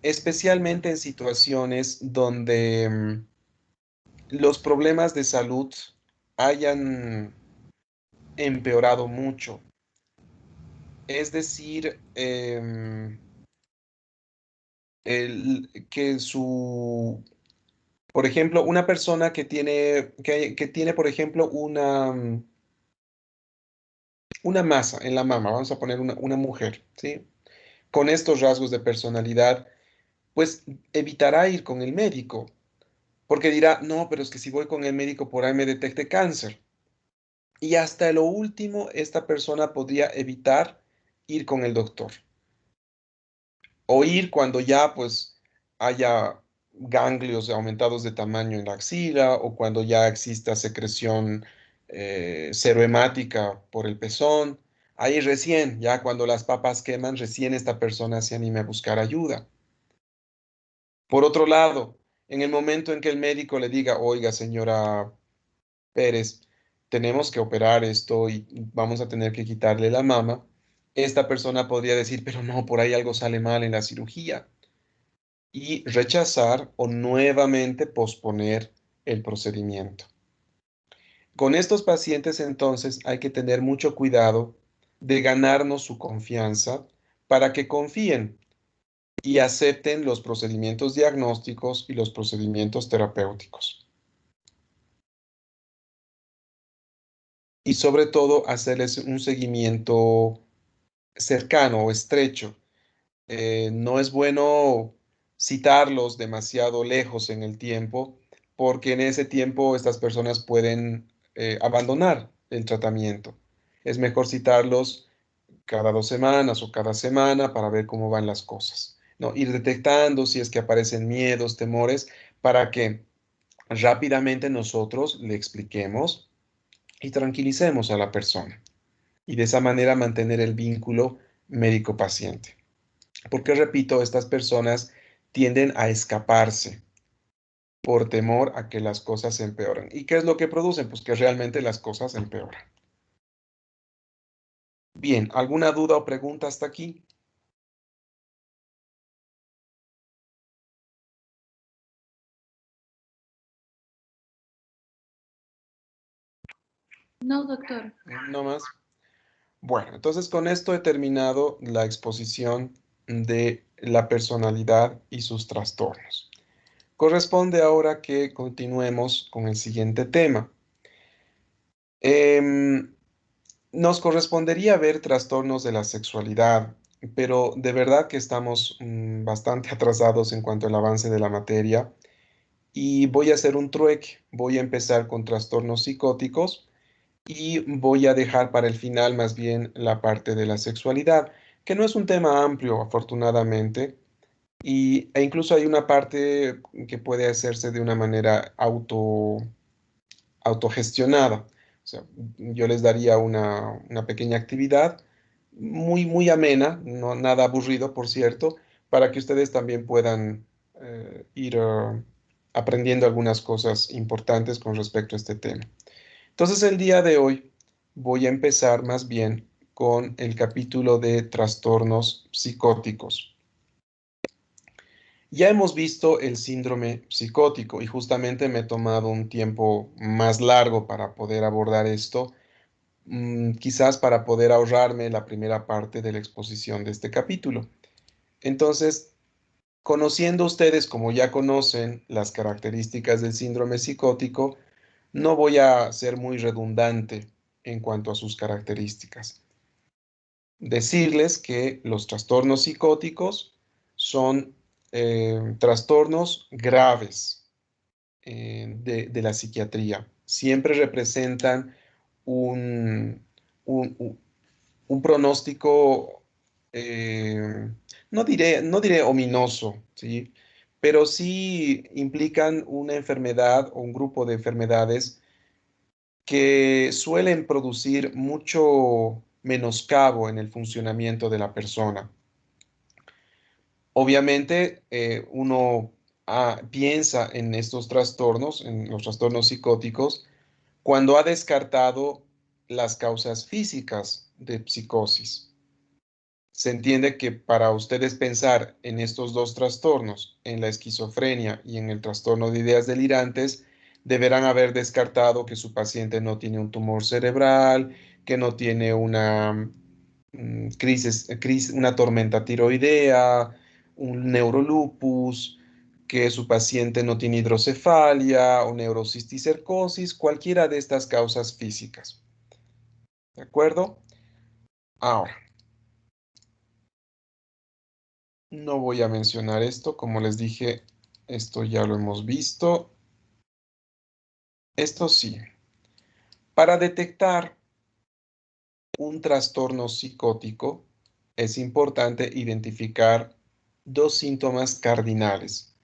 especialmente en situaciones donde los problemas de salud hayan empeorado mucho. Es decir, que por ejemplo, una persona que tiene, por ejemplo, una masa en la mama, vamos a poner una mujer, ¿sí? Con estos rasgos de personalidad, pues evitará ir con el médico, porque dirá, no, pero es que si voy con el médico por ahí me detecte cáncer. Y hasta lo último, esta persona podría evitar ir con el doctor. O ir cuando ya pues haya ganglios aumentados de tamaño en la axila o cuando ya exista secreción serohemática por el pezón. Ahí recién, ya cuando las papas queman, recién esta persona se anime a buscar ayuda. Por otro lado, en el momento en que el médico le diga, oiga, señora Pérez, tenemos que operar esto y vamos a tener que quitarle la mama, esta persona podría decir, pero no, por ahí algo sale mal en la cirugía y rechazar o nuevamente posponer el procedimiento. Con estos pacientes entonces hay que tener mucho cuidado de ganarnos su confianza para que confíen y acepten los procedimientos diagnósticos y los procedimientos terapéuticos. Y sobre todo hacerles un seguimiento cercano o estrecho. No es bueno citarlos demasiado lejos en el tiempo, porque en ese tiempo estas personas pueden abandonar el tratamiento. Es mejor citarlos cada 2 semanas o cada semana para ver cómo van las cosas, ¿no? Ir detectando si es que aparecen miedos, temores, para que rápidamente nosotros le expliquemos y tranquilicemos a la persona. Y de esa manera mantener el vínculo médico-paciente. Porque, repito, estas personas tienden a escaparse por temor a que las cosas se empeoren. ¿Y qué es lo que producen? Pues que realmente las cosas empeoran. Bien, ¿alguna duda o pregunta hasta aquí? No, doctor. No más. Bueno, entonces con esto he terminado la exposición de la personalidad y sus trastornos. Corresponde ahora que continuemos con el siguiente tema. Em, Nos correspondería ver trastornos de la sexualidad, pero de verdad que estamos bastante atrasados en cuanto al avance de la materia y voy a hacer un trueque. Voy a empezar con trastornos psicóticos y voy a dejar para el final más bien la parte de la sexualidad, que no es un tema amplio, afortunadamente, e incluso hay una parte que puede hacerse de una manera autogestionada. O sea, yo les daría una pequeña actividad muy amena, no nada aburrido, por cierto, para que ustedes también puedan ir aprendiendo algunas cosas importantes con respecto a este tema. Entonces, el día de hoy voy a empezar más bien con el capítulo de trastornos psicóticos. Ya hemos visto el síndrome psicótico y justamente me he tomado un tiempo más largo para poder abordar esto, quizás para poder ahorrarme la primera parte de la exposición de este capítulo. Entonces, conociendo ustedes, como ya conocen, las características del síndrome psicótico, no voy a ser muy redundante en cuanto a sus características. Decirles que los trastornos psicóticos son trastornos graves de la psiquiatría. Siempre representan un, un, un pronóstico, no diré ominoso, ¿sí? Pero sí implican una enfermedad o un grupo de enfermedades que suelen producir mucho menoscabo en el funcionamiento de la persona. Obviamente, uno piensa en estos trastornos, en los trastornos psicóticos, cuando ha descartado las causas físicas de psicosis. Se entiende que para ustedes pensar en estos dos trastornos, en la esquizofrenia y en el trastorno de ideas delirantes, deberán haber descartado que su paciente no tiene un tumor cerebral, que no tiene una una tormenta tiroidea, un neurolupus, que su paciente no tiene hidrocefalia o neurocisticercosis, cualquiera de estas causas físicas. ¿De acuerdo? Ahora, no voy a mencionar esto, como les dije, esto ya lo hemos visto. Esto sí, para detectar un trastorno psicótico es importante identificar dos síntomas cardinales,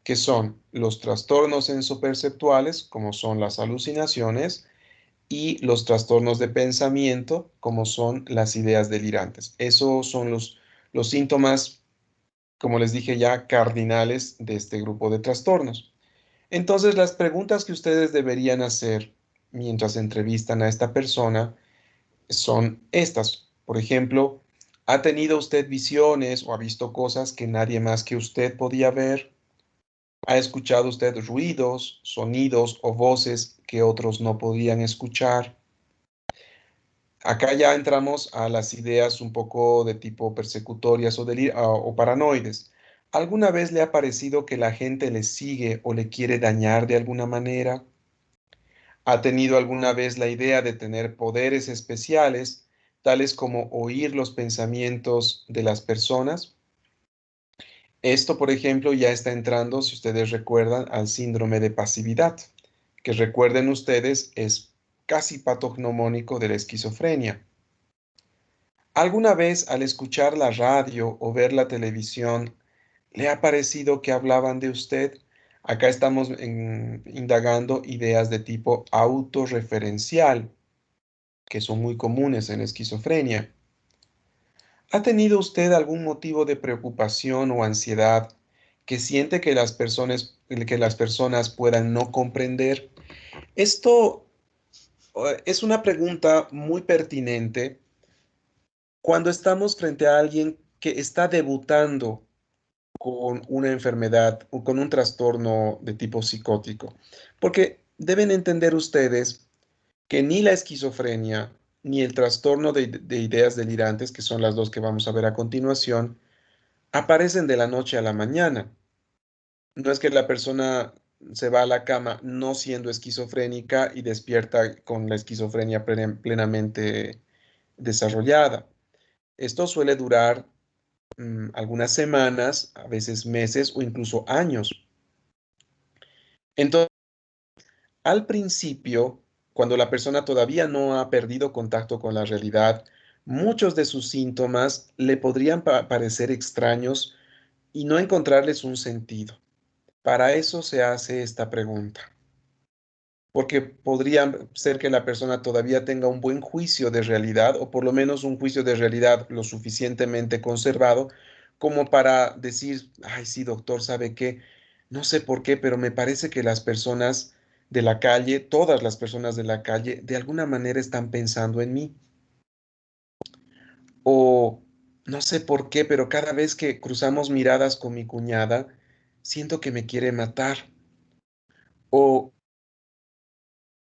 que son los trastornos sensoperceptuales, como son las alucinaciones, y los trastornos de pensamiento, como son las ideas delirantes. Esos son los síntomas, como les dije ya, cardinales de este grupo de trastornos. Entonces, las preguntas que ustedes deberían hacer mientras entrevistan a esta persona son estas. Por ejemplo, ¿ha tenido usted visiones o ha visto cosas que nadie más que usted podía ver? ¿Ha escuchado usted ruidos, sonidos o voces que otros no podían escuchar? Acá ya entramos a las ideas un poco de tipo persecutorias o paranoides. ¿Alguna vez le ha parecido que la gente le sigue o le quiere dañar de alguna manera? ¿Ha tenido alguna vez la idea de tener poderes especiales, tales como oír los pensamientos de las personas? Esto, por ejemplo, ya está entrando, si ustedes recuerdan, al síndrome de pasividad, que recuerden ustedes es casi patognomónico de la esquizofrenia. ¿Alguna vez al escuchar la radio o ver la televisión le ha parecido que hablaban de usted? Acá estamos indagando ideas de tipo autorreferencial, que son muy comunes en esquizofrenia. ¿Ha tenido usted algún motivo de preocupación o ansiedad que siente que las personas puedan no comprender? Esto es una pregunta muy pertinente cuando estamos frente a alguien que está debutando con una enfermedad o con un trastorno de tipo psicótico. Porque deben entender ustedes que ni la esquizofrenia ni el trastorno de ideas delirantes, que son las dos que vamos a ver a continuación, aparecen de la noche a la mañana. No es que la persona se va a la cama no siendo esquizofrénica y despierta con la esquizofrenia plenamente desarrollada. Esto suele durar algunas semanas, a veces meses o incluso años. Entonces, al principio, cuando la persona todavía no ha perdido contacto con la realidad, muchos de sus síntomas le podrían parecer extraños y no encontrarles un sentido. Para eso se hace esta pregunta, porque podría ser que la persona todavía tenga un buen juicio de realidad, o por lo menos un juicio de realidad lo suficientemente conservado como para decir, ay, sí, doctor, ¿sabe qué? No sé por qué, pero me parece que las personas de la calle, todas las personas de la calle, de alguna manera están pensando en mí. O no sé por qué, pero cada vez que cruzamos miradas con mi cuñada, siento que me quiere matar. O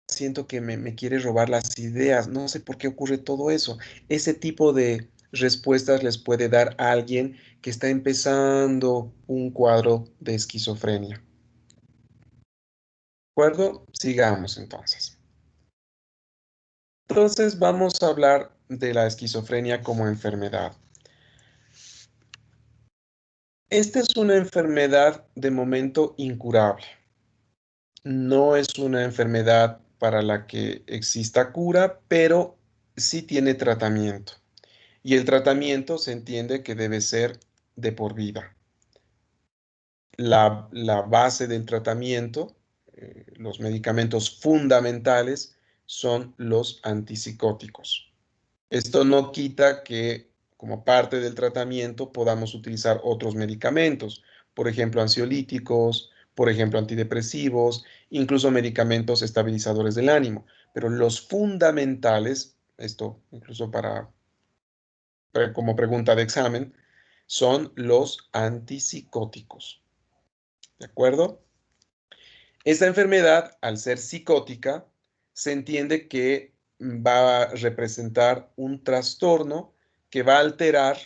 siento que me quiere robar las ideas. No sé por qué ocurre todo eso. Ese tipo de respuestas les puede dar a alguien que está empezando un cuadro de esquizofrenia. ¿De acuerdo? Sigamos entonces. Entonces vamos a hablar de la esquizofrenia como enfermedad. Esta es una enfermedad de momento incurable. No es una enfermedad para la que exista cura, pero sí tiene tratamiento. Y el tratamiento se entiende que debe ser de por vida. La base del tratamiento, los medicamentos fundamentales, son los antipsicóticos. Esto no quita que como parte del tratamiento podamos utilizar otros medicamentos, por ejemplo, ansiolíticos, por ejemplo, antidepresivos, incluso medicamentos estabilizadores del ánimo. Pero los fundamentales, esto incluso como pregunta de examen, son los antipsicóticos. ¿De acuerdo? Esta enfermedad, al ser psicótica, se entiende que va a representar un trastorno que va a alterar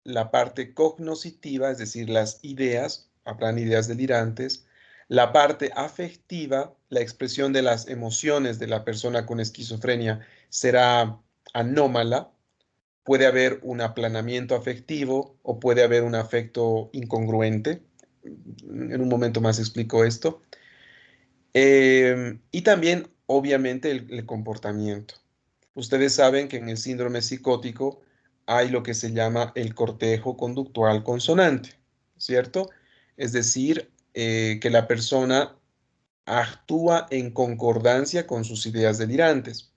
la parte cognoscitiva, es decir, las ideas, habrán ideas delirantes, la parte afectiva, la expresión de las emociones de la persona con esquizofrenia será anómala, puede haber un aplanamiento afectivo o puede haber un afecto incongruente. En un momento más explico esto. Y también, obviamente, el comportamiento. Ustedes saben que en el síndrome psicótico hay lo que se llama el cortejo conductual consonante, ¿cierto? Es decir, que la persona actúa en concordancia con sus ideas delirantes.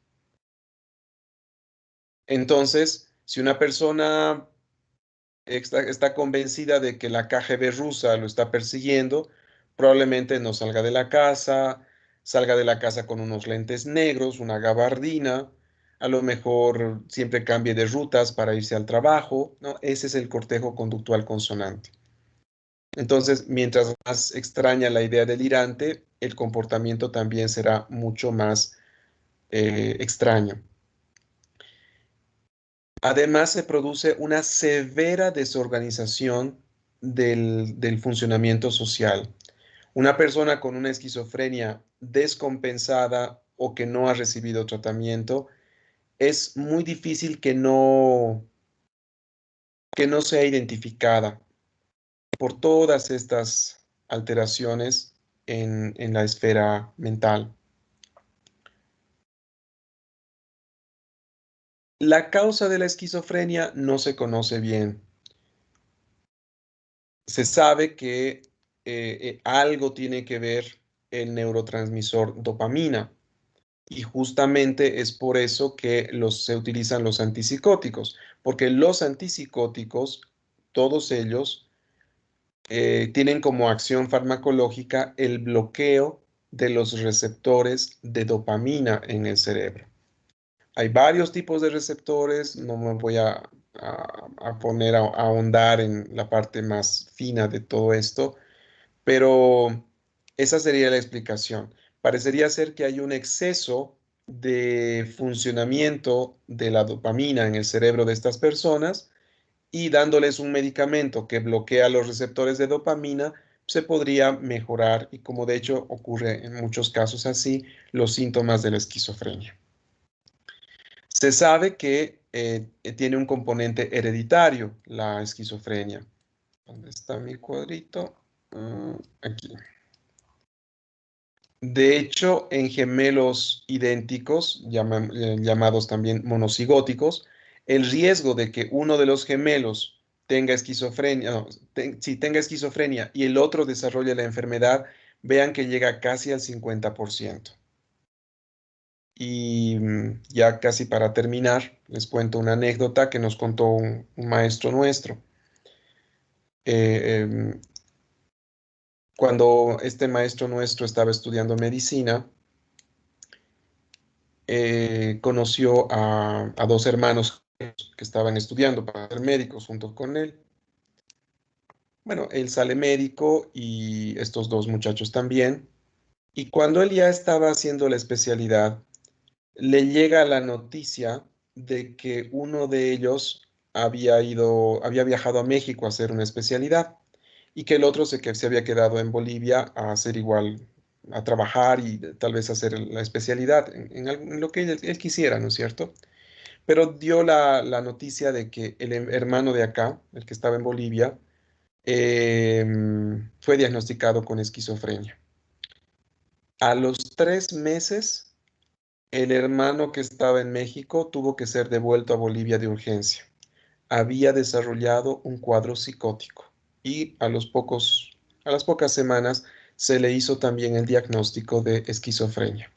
Entonces, si una persona está convencida de que la KGB rusa lo está persiguiendo, probablemente no salga de la casa, salga de la casa con unos lentes negros, una gabardina, a lo mejor siempre cambie de rutas para irse al trabajo, ¿no? Ese es el cortejo conductual consonante. Entonces, mientras más extraña la idea delirante, el comportamiento también será mucho más extraño. Además, se produce una severa desorganización del funcionamiento social. Una persona con una esquizofrenia descompensada o que no ha recibido tratamiento, es muy difícil que no sea identificada por todas estas alteraciones en la esfera mental. La causa de la esquizofrenia no se conoce bien. Se sabe que algo tiene que ver el neurotransmisor dopamina y justamente es por eso que se utilizan los antipsicóticos, porque los antipsicóticos, todos ellos, tienen como acción farmacológica el bloqueo de los receptores de dopamina en el cerebro. Hay varios tipos de receptores, no me voy a poner a ahondar en la parte más fina de todo esto, pero esa sería la explicación. Parecería ser que hay un exceso de funcionamiento de la dopamina en el cerebro de estas personas y dándoles un medicamento que bloquea los receptores de dopamina, se podría mejorar y como de hecho ocurre en muchos casos así, los síntomas de la esquizofrenia. Se sabe que tiene un componente hereditario, la esquizofrenia. ¿Dónde está mi cuadrito? Aquí. De hecho, en gemelos idénticos, llamados también monocigóticos, el riesgo de que uno de los gemelos tenga esquizofrenia, no, si tenga esquizofrenia y el otro desarrolle la enfermedad, vean que llega casi al 50%. Y ya casi para terminar, les cuento una anécdota que nos contó un maestro nuestro. Em, Cuando este maestro nuestro estaba estudiando medicina, conoció a dos hermanos que estaban estudiando para ser médicos junto con él. Bueno, él sale médico y estos dos muchachos también. Y cuando él ya estaba haciendo la especialidad, le llega la noticia de que uno de ellos había viajado a México a hacer una especialidad y que el otro que se había quedado en Bolivia a hacer igual, a trabajar y tal vez hacer la especialidad en lo que él quisiera, ¿no es cierto? Pero dio la noticia de que el hermano de acá, el que estaba en Bolivia, fue diagnosticado con esquizofrenia. A los 3 meses, el hermano que estaba en México tuvo que ser devuelto a Bolivia de urgencia. Había desarrollado un cuadro psicótico y a las pocas semanas se le hizo también el diagnóstico de esquizofrenia.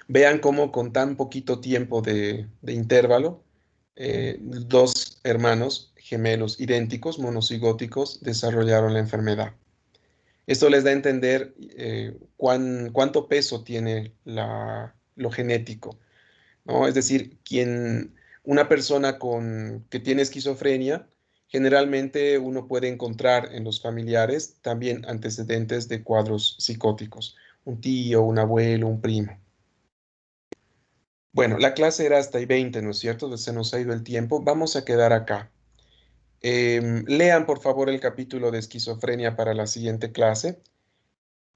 Vean cómo con tan poquito tiempo de intervalo, dos hermanos gemelos idénticos, monocigóticos, desarrollaron la enfermedad. Esto les da a entender cuánto peso tiene lo genético, ¿no? Es decir, una persona que tiene esquizofrenia, generalmente uno puede encontrar en los familiares también antecedentes de cuadros psicóticos, un tío, un abuelo, un primo. Bueno, la clase era hasta ahí 20, ¿no es cierto? Se nos ha ido el tiempo. Vamos a quedar acá. Lean, por favor, el capítulo de esquizofrenia para la siguiente clase.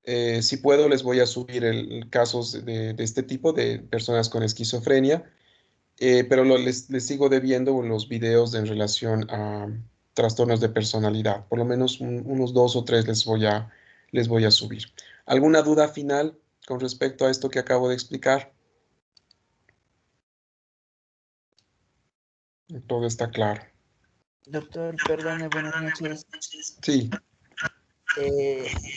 Si puedo, les voy a subir casos de este tipo de personas con esquizofrenia, pero les sigo debiendo los videos en relación a trastornos de personalidad. Por lo menos unos 2 o 3 les voy a subir. ¿Alguna duda final con respecto a esto que acabo de explicar? Todo está claro. Doctor, perdone, buenas noches. Sí.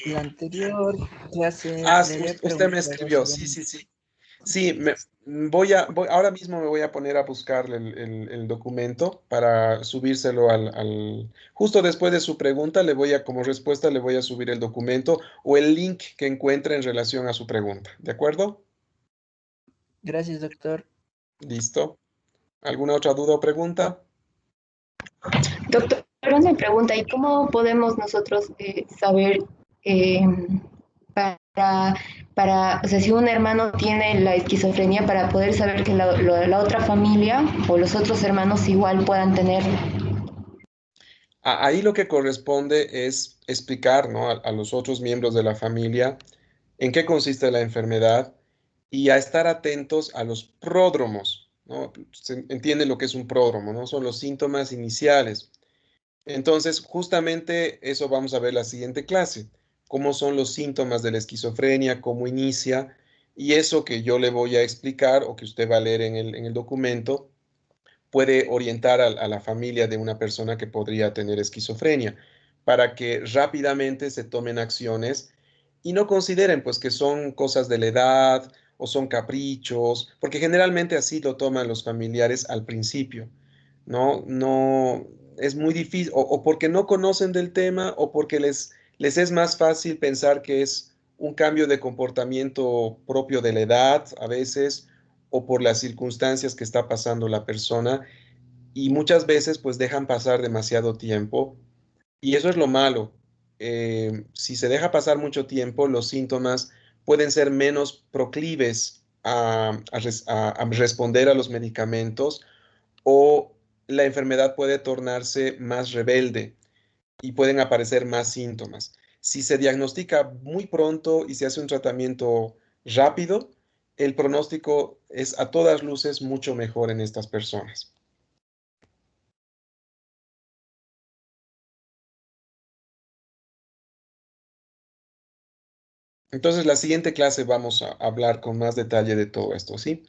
La anterior clase le había Usted me preguntado escribió. sobre... Sí, sí, sí. Sí, ahora mismo me voy a poner a buscar el documento para subírselo justo después de su pregunta, como respuesta, le voy a subir el documento o el link que encuentre en relación a su pregunta. ¿De acuerdo? Gracias, doctor. Listo. ¿Alguna otra duda o pregunta? Doctor, una pregunta, ¿y cómo podemos nosotros saber eh, o sea, si un hermano tiene la esquizofrenia, para poder saber que la otra familia o los otros hermanos igual puedan tener? Ahí lo que corresponde es explicar, ¿no? A los otros miembros de la familia en qué consiste la enfermedad y a estar atentos a los pródromos, ¿no? Se entiende lo que es un pródromo, ¿no? Son los síntomas iniciales. Entonces, justamente eso vamos a ver la siguiente clase, cómo son los síntomas de la esquizofrenia, cómo inicia, y eso que yo le voy a explicar o que usted va a leer en el documento puede orientar a la familia de una persona que podría tener esquizofrenia para que rápidamente se tomen acciones y no consideren pues que son cosas de la edad o son caprichos, porque generalmente así lo toman los familiares al principio, ¿no? No, es muy difícil, o porque no conocen del tema o porque les es más fácil pensar que es un cambio de comportamiento propio de la edad a veces o por las circunstancias que está pasando la persona y muchas veces pues dejan pasar demasiado tiempo y eso es lo malo. Si se deja pasar mucho tiempo, los síntomas pueden ser menos proclives a responder a los medicamentos o la enfermedad puede tornarse más rebelde y pueden aparecer más síntomas. Si se diagnostica muy pronto y se hace un tratamiento rápido, el pronóstico es a todas luces mucho mejor en estas personas. Entonces, la siguiente clase vamos a hablar con más detalle de todo esto, ¿sí?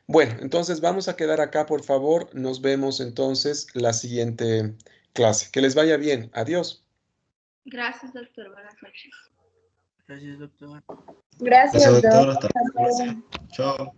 Bueno, entonces vamos a quedar acá, por favor. Nos vemos entonces la siguiente clase. Que les vaya bien. Adiós. Gracias, doctor. Buenas noches. Gracias, doctor. Gracias, Gracias, doctor. doctor. Hasta la próxima. Chao.